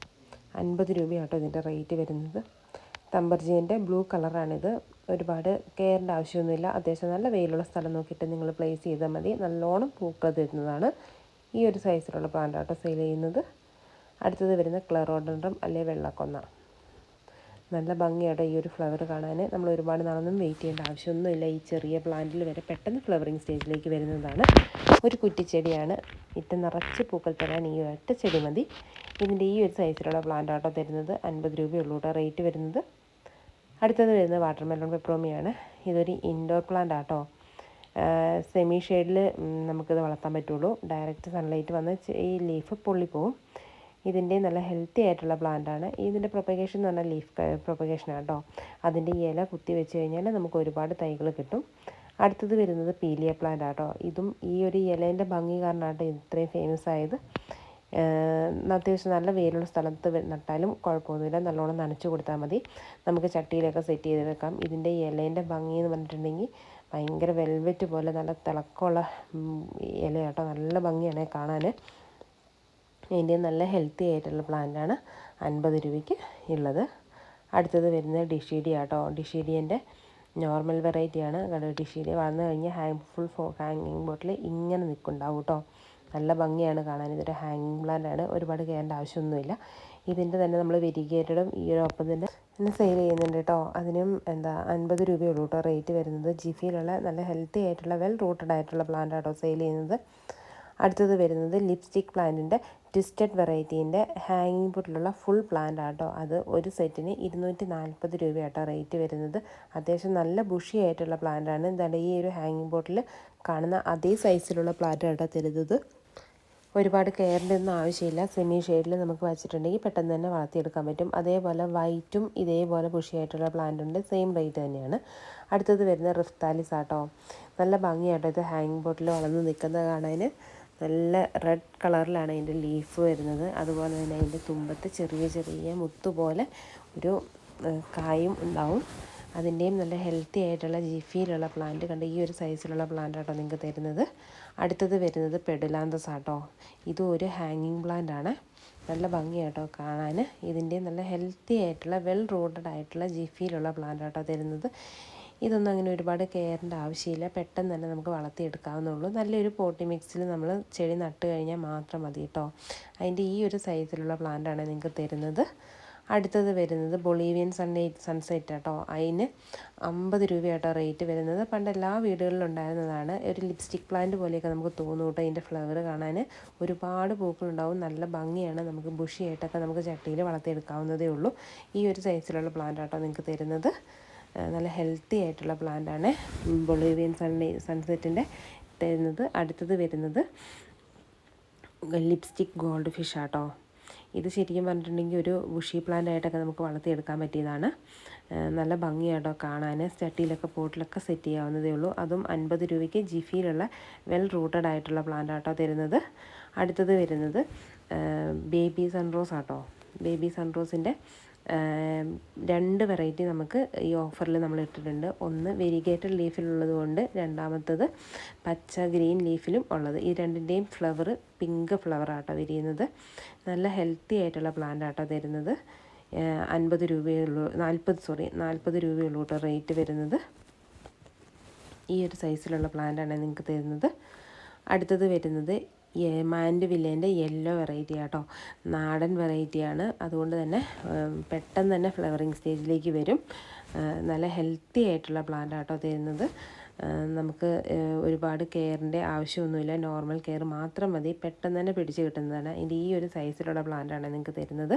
50 രൂപയാട്ടോ ഇതിൻ്റെ റേറ്റ് വരുന്നത്. തമ്പർജീൻ്റെ ബ്ലൂ കളറാണിത്. ഒരുപാട് കെയറിൻ്റെ ആവശ്യമൊന്നുമില്ല. അത്യാവശ്യം നല്ല വെയിലുള്ള സ്ഥലം നോക്കിയിട്ട് നിങ്ങൾ പ്ലേസ് ചെയ്താൽ മതി. നല്ലോണം പൂക്കൾ തരുന്നതാണ്. ഈ ഒരു സൈസിലുള്ള പ്ലാന്റ് ആട്ടോ സെയിൽ ചെയ്യുന്നത്. അടുത്തത് വരുന്ന ക്ലെറോഡൻഡ്രം അല്ലെ വെള്ളക്കൊന്ന. നല്ല ഭംഗിയാട്ടോ ഈ ഒരു ഫ്ലവർ കാണാൻ. നമ്മൾ ഒരുപാട് നാളൊന്നും വെയിറ്റ് ചെയ്യേണ്ട ആവശ്യമൊന്നുമില്ല. ഈ ചെറിയ പ്ലാന്റിൽ വരെ പെട്ടെന്ന് ഫ്ലവറിങ് സ്റ്റേജിലേക്ക് വരുന്നതാണ്. ഒരു കുറ്റിച്ചെടിയാണ്. നിറച്ച് പൂക്കൾ തരാൻ ഈ ഒറ്റ ചെടി മതി. ഇതിൻ്റെ ഈ ഒരു സൈസിലുള്ള പ്ലാന്റ് ആട്ടോ തരുന്നത്. 50 രൂപയുള്ളൂ കേട്ടോ റേറ്റ് വരുന്നത്. അടുത്തത് വരുന്നത് വാട്ടർമെലോൺ പെപ്രോമിയാണ്. ഇതൊരു ഇൻഡോർ പ്ലാന്റ് ആട്ടോ. സെമി ഷെയ്ഡിൽ നമുക്കിത് വളർത്താൻ പറ്റുള്ളൂ. ഡയറക്റ്റ് സൺലൈറ്റ് വന്ന് ഈ ലീഫ് പൊള്ളിപ്പോവും. ഇതിൻ്റെ നല്ല ഹെൽത്തി ആയിട്ടുള്ള പ്ലാന്റാണ്. ഇതിൻ്റെ പ്രൊപ്പഗേഷൻ എന്ന് പറഞ്ഞാൽ ലീഫ് പ്രൊപ്പഗേഷനാണ് കേട്ടോ. അതിൻ്റെ ഇല കുത്തി വെച്ച് കഴിഞ്ഞാൽ നമുക്ക് ഒരുപാട് തൈകൾ കിട്ടും. അടുത്തത് വരുന്നത് പീലിയ പ്ലാന്റ് ആട്ടോ. ഇതും ഈ ഒരു ഇലേൻ്റെ ഭംഗി കാരണമാട്ടോ ഇത്രയും ഫേമസ് ആയത്. അത്യാവശ്യം നല്ല വെയിലുള്ള സ്ഥലത്ത് നട്ടാലും കുഴപ്പമൊന്നുമില്ല. നല്ലോണം നനച്ച് കൊടുത്താൽ മതി. നമുക്ക് ചട്ടിയിലൊക്കെ സെറ്റ് ചെയ്ത് വെക്കാം. ഇതിൻ്റെ ഇലേൻ്റെ ഭംഗി എന്ന് പറഞ്ഞിട്ടുണ്ടെങ്കിൽ ഭയങ്കര വെൽവെറ്റ് പോലെ നല്ല തിളക്കമുള്ള ഇലയാട്ടോ. നല്ല ഭംഗിയാണ് കാണാൻ. ഇതിൻ്റെ നല്ല ഹെൽത്തി ആയിട്ടുള്ള പ്ലാന്റാണ് 50 രൂപയ്ക്ക് ഉള്ളത്. അടുത്തത് വരുന്നത് ഡിഷീഡി ആട്ടോ. ഡിഷീഡിയൻ്റെ നോർമൽ വെറൈറ്റിയാണ്. ഡിഷീഡി വളർന്നു കഴിഞ്ഞാൽ ഹാങ്ങിങ് ബോട്ടിൽ ഇങ്ങനെ നിൽക്കുന്നുണ്ടാവും കേട്ടോ. നല്ല ഭംഗിയാണ് കാണാൻ. ഇതൊരു ഹാങ്ങിങ് പ്ലാന്റാണ്. ഒരുപാട് കയറേണ്ട ആവശ്യമൊന്നുമില്ല. ഇതിൻ്റെ തന്നെ നമ്മൾ വെരിഗേറ്റഡും ഈ ഒരു ഒപ്പം തന്നെ സെയിൽ ചെയ്യുന്നുണ്ട് കേട്ടോ. അതിനും 50 രൂപയുള്ളൂ കേട്ടോ റേറ്റ് വരുന്നത്. ജിഫിയിലുള്ള നല്ല ഹെൽത്തി ആയിട്ടുള്ള വെൽ റൂട്ടഡ് ആയിട്ടുള്ള പ്ലാന്റ് ആട്ടോ സെയിൽ ചെയ്യുന്നത്. അടുത്തത് വരുന്നത് ലിപ്സ്റ്റിക് പ്ലാന്റിൻ്റെ ട്വിസ്റ്റഡ് വെറൈറ്റീൻ്റെ ഹാങ്ങിങ് ബോട്ടിലുള്ള ഫുൾ പ്ലാന്റ് ആട്ടോ. അത് ഒരു സെറ്റിന് 240 രൂപയാട്ടോ റേറ്റ് വരുന്നത്. അത്യാവശ്യം നല്ല ബുഷി ആയിട്ടുള്ള പ്ലാന്റാണ്. എന്താണ് ഈ ഒരു ഹാങ്ങിങ് ബോട്ടിൽ കാണുന്ന അതേ സൈസിലുള്ള പ്ലാന്റ് ആട്ടോ തരുന്നത്. ഒരുപാട് കെയറിൻ്റെ ഒന്നും ആവശ്യമില്ല. സെമി ഷെയ്ഡിൽ നമുക്ക് വെച്ചിട്ടുണ്ടെങ്കിൽ പെട്ടെന്ന് തന്നെ വളർത്തിയെടുക്കാൻ പറ്റും. അതേപോലെ വൈറ്റും ഇതേപോലെ ബുഷിയായിട്ടുള്ള പ്ലാന്റ് ഉണ്ട്. സെയിം റേറ്റ് തന്നെയാണ്. അടുത്തത് വരുന്ന റിഫ്താലിസ് ആട്ടോ. നല്ല ഭംഗിയാട്ടോ ഇത് ഹാങ്ങിങ് ബോട്ടിൽ വളർന്ന് നിൽക്കുന്നത് കാണാൻ. നല്ല റെഡ് കളറിലാണ് അതിൻ്റെ ലീഫ് വരുന്നത്. അതുപോലെ തന്നെ അതിൻ്റെ തുമ്പത്ത് ചെറിയ ചെറിയ മുത്തുപോലെ ഒരു കായും ഉണ്ടാവും. അതിൻ്റെയും നല്ല ഹെൽത്തി ആയിട്ടുള്ള ജിഫിയിലുള്ള പ്ലാന്റ് കണ്ട് ഈ ഒരു സൈസിലുള്ള പ്ലാന്റ് ആട്ടോ നിങ്ങൾക്ക് തരുന്നത്. അടുത്തത് വരുന്നത് പെഡുലാന്തസ് ആട്ടോ. ഇതും ഒരു ഹാങ്ങിങ് പ്ലാന്റ് ആണ്. നല്ല ഭംഗിയാട്ടോ കാണാൻ. ഇതിൻ്റെ നല്ല ഹെൽത്തി ആയിട്ടുള്ള വെൽ റൂട്ടഡ് ആയിട്ടുള്ള ജിഫിയിലുള്ള പ്ലാന്റ് ആട്ടോ തരുന്നത്. ഇതൊന്നും അങ്ങനെ ഒരുപാട് കെയറിൻ്റെ ആവശ്യമില്ല. പെട്ടെന്ന് തന്നെ നമുക്ക് വളർത്തിയെടുക്കാവുന്നുള്ളൂ. നല്ലൊരു പോട്ടി മിക്സിൽ നമ്മൾ ചെടി നട്ട് കഴിഞ്ഞാൽ മാത്രം മതി കേട്ടോ. അതിൻ്റെ ഈ ഒരു സൈസിലുള്ള പ്ലാന്റാണ് നിങ്ങൾക്ക് തരുന്നത്. അടുത്തത് വരുന്നത് ബൊളീവിയൻ സൺസെറ്റ് കേട്ടോ. അതിന് 50 രൂപയാട്ടോ റേറ്റ് വരുന്നത്. പണ്ട് എല്ലാ വീടുകളിലും ഉണ്ടായിരുന്നതാണ്. ഒരു ലിപ്സ്റ്റിക് പ്ലാന്റ് പോലെയൊക്കെ നമുക്ക് തോന്നും കേട്ടോ. അതിൻ്റെ ഫ്ലവർ കാണാൻ ഒരുപാട് പൂക്കളുണ്ടാവും. നല്ല ഭംഗിയാണ്. നമുക്ക് ബുഷിയായിട്ടൊക്കെ നമുക്ക് ചട്ടിയിൽ വളർത്തിയെടുക്കാവുന്നതേ ഉള്ളൂ. ഈ ഒരു സൈസിലുള്ള പ്ലാന്റ് ആട്ടോ നിങ്ങൾക്ക് തരുന്നത്. നല്ല ഹെൽത്തി ആയിട്ടുള്ള പ്ലാന്റാണ് ബൊളീവിയൻ സൺസെറ്റിൻ്റെ തരുന്നത്. അടുത്തത് വരുന്നത് ലിപ്സ്റ്റിക് ഗോൾഡ് ഫിഷ് ആട്ടോ. ഇത് ശരിക്കും പറഞ്ഞിട്ടുണ്ടെങ്കിൽ ഒരു ബുഷി പ്ലാന്റ് ആയിട്ടൊക്കെ നമുക്ക് വളർത്തിയെടുക്കാൻ പറ്റിയതാണ്. നല്ല ഭംഗിയാട്ടോ കാണാൻ. ചട്ടിയിലൊക്കെ പോട്ടിലൊക്കെ സെറ്റ് ചെയ്യാവുന്നതേ ഉള്ളൂ. അതും 50 രൂപയ്ക്ക് ജിഫിയിലുള്ള വെൽ റൂട്ടഡ് ആയിട്ടുള്ള പ്ലാന്റ് ആട്ടോ തരുന്നത്. അടുത്തത് വരുന്നത് ബേബി സൺറോസ് ആട്ടോ. ബേബി സൺറോസിൻ്റെ 2 വെറൈറ്റി നമുക്ക് ഈ ഓഫറിൽ നമ്മൾ ഇട്ടിട്ടുണ്ട്. ഒന്ന് വെരിഗേറ്റഡ് ലീഫിലുള്ളത് കൊണ്ട്, രണ്ടാമത്തത് പച്ച ഗ്രീൻ ലീഫിലും ഉള്ളത്. ഈ രണ്ടിൻ്റെയും ഫ്ലവർ പിങ്ക് ഫ്ലവർ ആട്ടോ വിരിയുന്നത്. നല്ല ഹെൽത്തി ആയിട്ടുള്ള പ്ലാന്റ് ആട്ടോ തരുന്നത്. 50 രൂപയുള്ളൂ, 40 രൂപയുള്ളൂ കേട്ടോ റേറ്റ് വരുന്നത്. ഈ ഒരു സൈസിലുള്ള പ്ലാന്റാണ് നിങ്ങൾക്ക് തരുന്നത്. അടുത്തത് വരുന്നത് മാൻഡ്വില്ലേൻ്റെ യെല്ലോ വെറൈറ്റി ആട്ടോ. നാടൻ വെറൈറ്റിയാണ്, അതുകൊണ്ട് തന്നെ പെട്ടെന്ന് തന്നെ ഫ്ലവറിങ് സ്റ്റേജിലേക്ക് വരും. നല്ല ഹെൽത്തി ആയിട്ടുള്ള പ്ലാന്റ് ആട്ടോ തരുന്നത്. നമുക്ക് ഒരുപാട് കെയറിൻ്റെ ആവശ്യമൊന്നുമില്ല, നോർമൽ കെയർ മാത്രം മതി, പെട്ടെന്ന് തന്നെ പിടിച്ച് കിട്ടുന്നതാണ്. ഇതിൻ്റെ ഈ ഒരു സൈസിലുള്ള പ്ലാന്റാണ് നിങ്ങൾക്ക് തരുന്നത്.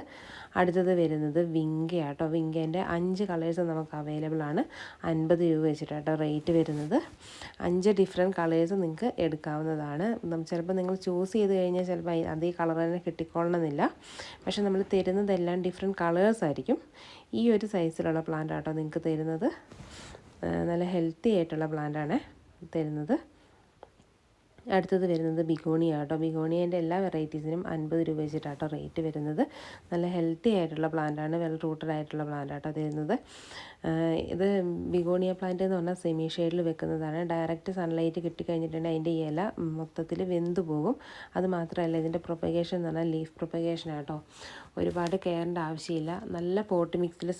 അടുത്തത് വരുന്നത് വിങ്കയാട്ടോ. വിങ്കേൻ്റെ 5 കളേഴ്സ് നമുക്ക് അവൈലബിൾ ആണ്. 50 രൂപ വെച്ചിട്ടാട്ടോ റേറ്റ് വരുന്നത്. 5 ഡിഫറെൻറ്റ് കളേഴ്സ് നിങ്ങൾക്ക് എടുക്കാവുന്നതാണ്. ചിലപ്പോൾ നിങ്ങൾ ചൂസ് ചെയ്ത് കഴിഞ്ഞാൽ ചിലപ്പോൾ അതേ കളർ തന്നെ കിട്ടിക്കൊള്ളണമെന്നില്ല. പക്ഷേ നമ്മൾ തരുന്നതെല്ലാം ഡിഫറെൻറ്റ് കളേഴ്സ് ആയിരിക്കും. ഈ ഒരു സൈസിലുള്ള പ്ലാന്റ് ആട്ടോ നിങ്ങൾക്ക് തരുന്നത്. നല്ല ഹെൽത്തി ആയിട്ടുള്ള പ്ലാന്റാണ് തരുന്നത്. അടുത്തത് വരുന്നത് ബിഗോണിയ ആട്ടോ. ബിഗോണിയേൻ്റെ എല്ലാ വെറൈറ്റീസിനും 50 രൂപ വെച്ചിട്ടാട്ടോ റേറ്റ് വരുന്നത്. നല്ല ഹെൽത്തി ആയിട്ടുള്ള പ്ലാന്റാണ്, വെൽ റൂട്ടഡ് ആയിട്ടുള്ള പ്ലാന്റ് ആട്ടോ തരുന്നത്. ഇത് ബിഗോണിയ പ്ലാന്റ് എന്ന് പറഞ്ഞാൽ സെമി ഷെയ്ഡിൽ വെക്കുന്നതാണ്. ഡയറക്റ്റ് സൺലൈറ്റ് കിട്ടിക്കഴിഞ്ഞിട്ടുണ്ടെങ്കിൽ അതിൻ്റെ ഇല മൊത്തത്തിൽ വെന്ത് പോകും. അത് മാത്രമല്ല ഇതിൻ്റെ പ്രൊപ്പഗേഷൻ എന്ന് പറഞ്ഞാൽ ലീഫ് പ്രൊപ്പഗേഷൻ ആട്ടോ. ഒരുപാട് കെയറിൻ്റെ ആവശ്യമില്ല. നല്ല പോട്ട് മിക്സിൽ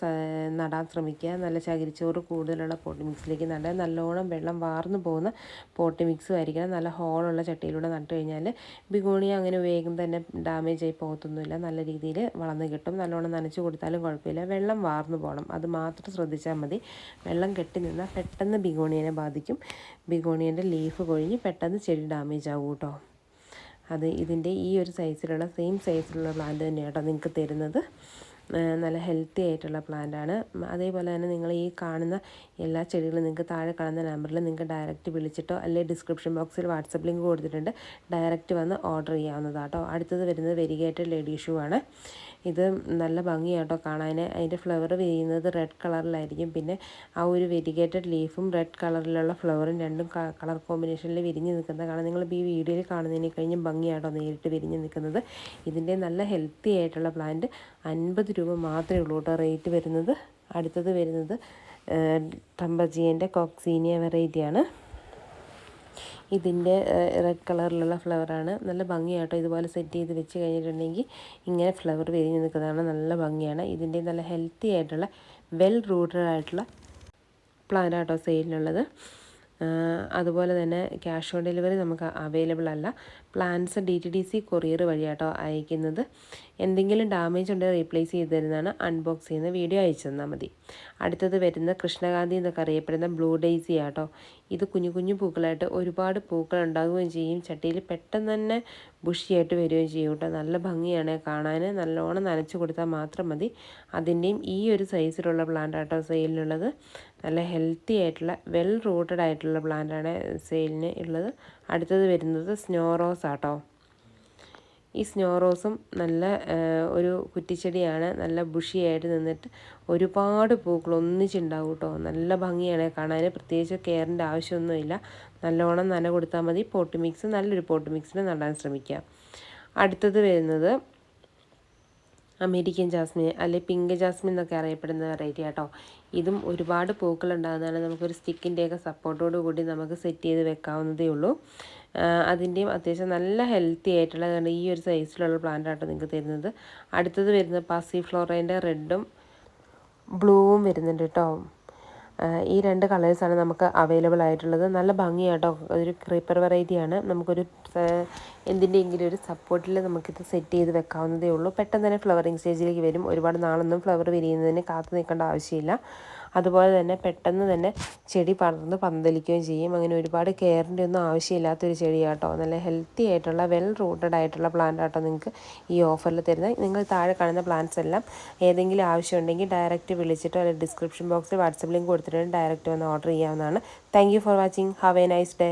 നടാൻ ശ്രമിക്കുക. നല്ല ചകിരിച്ചോറ് കൂടുതലുള്ള പോട്ട് മിക്സിലേക്ക് നടാൻ. നല്ലോണം വെള്ളം വാർന്നു പോകുന്ന പോട്ട് മിക്സും ആയിരിക്കണം. നല്ല ഹോളുള്ള ചട്ടിയിലൂടെ നട്ടു കഴിഞ്ഞാൽ ബിഗോണിയ അങ്ങനെ വേഗം തന്നെ ഡാമേജ് ആയി പോകത്തൊന്നുമില്ല. നല്ല രീതിയിൽ വളർന്ന് കിട്ടും. നല്ലോണം നനച്ച് കൊടുത്താലും കുഴപ്പമില്ല. വെള്ളം വാർന്നു പോകണം, അത് മാത്രം ശ്രദ്ധിച്ചാൽ മതി. വെള്ളം കെട്ടി നിന്നാൽ പെട്ടെന്ന് ബിഗോണിയനെ ബാധിക്കും. ബിഗോണിയൻ്റെ ലീഫ് കൊഴിഞ്ഞ് പെട്ടെന്ന് ചെടി ഡാമേജ് ആവും കേട്ടോ. അത് ഇതിൻ്റെ ഈ ഒരു സൈസിലുള്ള സെയിം സൈസിലുള്ള പ്ലാന്റ് തന്നെയാണ് കേട്ടോ നിങ്ങൾക്ക് തരുന്നത്. നല്ല ഹെൽത്തി ആയിട്ടുള്ള പ്ലാന്റാണ്. അതേപോലെ തന്നെ നിങ്ങൾ ഈ കാണുന്ന എല്ലാ ചെടികളും നിങ്ങൾക്ക് താഴെ കാണുന്ന നമ്പറിൽ നിങ്ങൾക്ക് ഡയറക്റ്റ് വിളിച്ചിട്ടോ അല്ലെങ്കിൽ ഡിസ്ക്രിപ്ഷൻ ബോക്സിൽ വാട്സപ്പ് ലിങ്ക് കൊടുത്തിട്ടുണ്ട്, ഡയറക്റ്റ് വന്ന് ഓർഡർ ചെയ്യാവുന്നതാട്ടോ. അടുത്തത് വരുന്നത് വെരിഗേറ്റഡ് ലേഡി ഷൂ ആണ്. ഇത് നല്ല ഭംഗിയാട്ടോ കാണാൻ. അതിൻ്റെ ഫ്ലവർ വിരിയുന്നത് റെഡ് കളറിലായിരിക്കും. പിന്നെ ആ ഒരു വെരിഗേറ്റഡ് ലീഫും റെഡ് കളറിലുള്ള ഫ്ലവറും രണ്ടും കളർ കോമ്പിനേഷനിൽ വിരിഞ്ഞ് നിൽക്കുന്നത് കാണാൻ നിങ്ങളിപ്പോൾ ഈ വീഡിയോയിൽ കാണുന്നതിന് കഴിഞ്ഞും ഭംഗിയാട്ടോ നേരിട്ട് വിരിഞ്ഞ് നിൽക്കുന്നത്. ഇതിൻ്റെ നല്ല ഹെൽത്തി ആയിട്ടുള്ള പ്ലാന്റ് 50 രൂപ മാത്രമേ ഉള്ളൂ കേട്ടോ റേറ്റ് വരുന്നത്. അടുത്തത് വരുന്നത് ടംബജിയൻ്റെ കോക്സീനിയ വെറൈറ്റിയാണ്. ഇതിൻ്റെ റെഡ് കളറിലുള്ള ഫ്ലവറാണ്. നല്ല ഭംഗിയാട്ടോ. ഇതുപോലെ സെറ്റ് ചെയ്ത് വെച്ച് കഴിഞ്ഞിട്ടുണ്ടെങ്കിൽ ഇങ്ങനെ ഫ്ലവർ വിരിഞ്ഞ് നിൽക്കുന്നതാണ്, നല്ല ഭംഗിയാണ്. ഇതിൻ്റെ നല്ല ഹെൽത്തി ആയിട്ടുള്ള വെൽ റൂട്ടഡ് ആയിട്ടുള്ള പ്ലാന്റ് ആട്ടോ സെയിലിനുള്ളത്. അതുപോലെ തന്നെ ക്യാഷ് ഓൺ ഡെലിവറി നമുക്ക് അവൈലബിൾ അല്ല. പ്ലാൻസ് DTDC കൊറിയർ വഴിയാട്ടോ അയക്കുന്നത്. എന്തെങ്കിലും ഡാമേജ് ഉണ്ടെങ്കിൽ റീപ്ലേസ് ചെയ്ത് തരുന്നതാണ്. അൺബോക്സ് ചെയ്യുന്ന വീഡിയോ അയച്ചു തന്നാൽ മതി. അടുത്തത് വരുന്ന കൃഷ്ണകാന്തി എന്നൊക്കെ അറിയപ്പെടുന്ന ബ്ലൂ ഡെയ്സി ആട്ടോ. ഇത് കുഞ്ഞു കുഞ്ഞു പൂക്കളായിട്ട് ഒരുപാട് പൂക്കൾ ഉണ്ടാകുകയും ചെയ്യും. ചട്ടിയിൽ പെട്ടെന്ന് തന്നെ ബുഷിയായിട്ട് വരികയും ചെയ്യും കേട്ടോ. നല്ല ഭംഗിയാണ് കാണാൻ. നല്ലോണം നനച്ച് കൊടുത്താൽ മാത്രം മതി. അതിൻ്റെയും ഈ ഒരു സൈസിലുള്ള പ്ലാന്റ് ആട്ടോ സെയിലിനുള്ളത്. നല്ല ഹെൽത്തി ആയിട്ടുള്ള വെൽ റൂട്ടഡ് ആയിട്ടുള്ള പ്ലാന്റാണ് സെയിലിന് ഉള്ളത്. അടുത്തത് വരുന്നത് സ്നോ റോസ് ആട്ടോ. ഈ സ്നോ റോസും നല്ല ഒരു കുറ്റിച്ചെടിയാണ്. നല്ല ബുഷിയായിട്ട് നിന്നിട്ട് ഒരുപാട് പൂക്കൾ ഒന്നിച്ചുണ്ടാവും കേട്ടോ. നല്ല ഭംഗിയാണ് കാണാൻ. പ്രത്യേകിച്ച് കെയറിൻ്റെ ആവശ്യമൊന്നുമില്ല. നല്ലോണം നന കൊടുത്താൽ മതി. പോട്ട് മിക്സ് നല്ലൊരു പോട്ട് മിക്സിൽ നടാൻ ശ്രമിക്കുക. അടുത്തത് വരുന്നത് അമേരിക്കൻ ജാസ്മിൻ അല്ലെങ്കിൽ പിങ്ക് ജാസ്മിൻ എന്നൊക്കെ അറിയപ്പെടുന്ന വെറൈറ്റി ആട്ടോ. ഇതും ഒരുപാട് പൂക്കൾ ഉണ്ടാകുന്നതാണ്. നമുക്കൊരു സ്റ്റിക്കിൻ്റെയൊക്കെ സപ്പോർട്ടോട് കൂടി നമുക്ക് സെറ്റ് ചെയ്ത് വെക്കാവുന്നതേ ഉള്ളൂ. അതിൻ്റെയും അത്യാവശ്യം നല്ല ഹെൽത്തി ആയിട്ടുള്ള ഈ ഒരു സൈസിലുള്ള പ്ലാന്റ് ആട്ടോ നിങ്ങൾക്ക് തരുന്നത്. അടുത്തത് വരുന്നത് പാസിഫ്ലോറേൻ്റെ റെഡും ബ്ലൂവും വരുന്നുണ്ട് കേട്ടോ. ഈ 2 കളേഴ്സാണ് നമുക്ക് അവൈലബിൾ ആയിട്ടുള്ളത്. നല്ല ഭംഗിയാട്ടോ. ഒരു ക്രീപ്പർ വെറൈറ്റിയാണ്. നമുക്കൊരു എന്തിൻ്റെയെങ്കിലും ഒരു സപ്പോർട്ടിൽ നമുക്കിത് സെറ്റ് ചെയ്ത് വെക്കാവുന്നതേ ഉള്ളൂ. പെട്ടെന്ന് തന്നെ ഫ്ലവറിങ് സ്റ്റേജിലേക്ക് വരും. ഒരുപാട് നാളൊന്നും ഫ്ലവർ വിരിയുന്നതിന് കാത്തു നിൽക്കേണ്ട ആവശ്യമില്ല. അതുപോലെ തന്നെ പെട്ടെന്ന് തന്നെ ചെടി പടർന്ന് പന്തലിക്കുകയും ചെയ്യും. അങ്ങനെ ഒരുപാട് കെയറിൻ്റെ ഒന്നും ആവശ്യമില്ലാത്തൊരു ചെടിയാട്ടോ. നല്ല ഹെൽത്തി ആയിട്ടുള്ള വെൽ റൂട്ടഡ് ആയിട്ടുള്ള പ്ലാന്റ് ആട്ടോ നിങ്ങൾക്ക് ഈ ഓഫറിൽ തരുന്നത്. നിങ്ങൾ താഴെ കാണുന്ന പ്ലാന്റ്സ് എല്ലാം ഏതെങ്കിലും ആവശ്യമുണ്ടെങ്കിൽ ഡയറക്റ്റ് വിളിച്ചിട്ടോ അല്ലെങ്കിൽ ഡിസ്ക്രിപ്ഷൻ ബോക്സിൽ വാട്സപ്പ് ലിങ്ക് കൊടുത്തിട്ട് ഡയറക്റ്റ് വന്ന് ഓർഡർ ചെയ്യാവുന്നതാണ്. Thank you for watching. Have A nice day.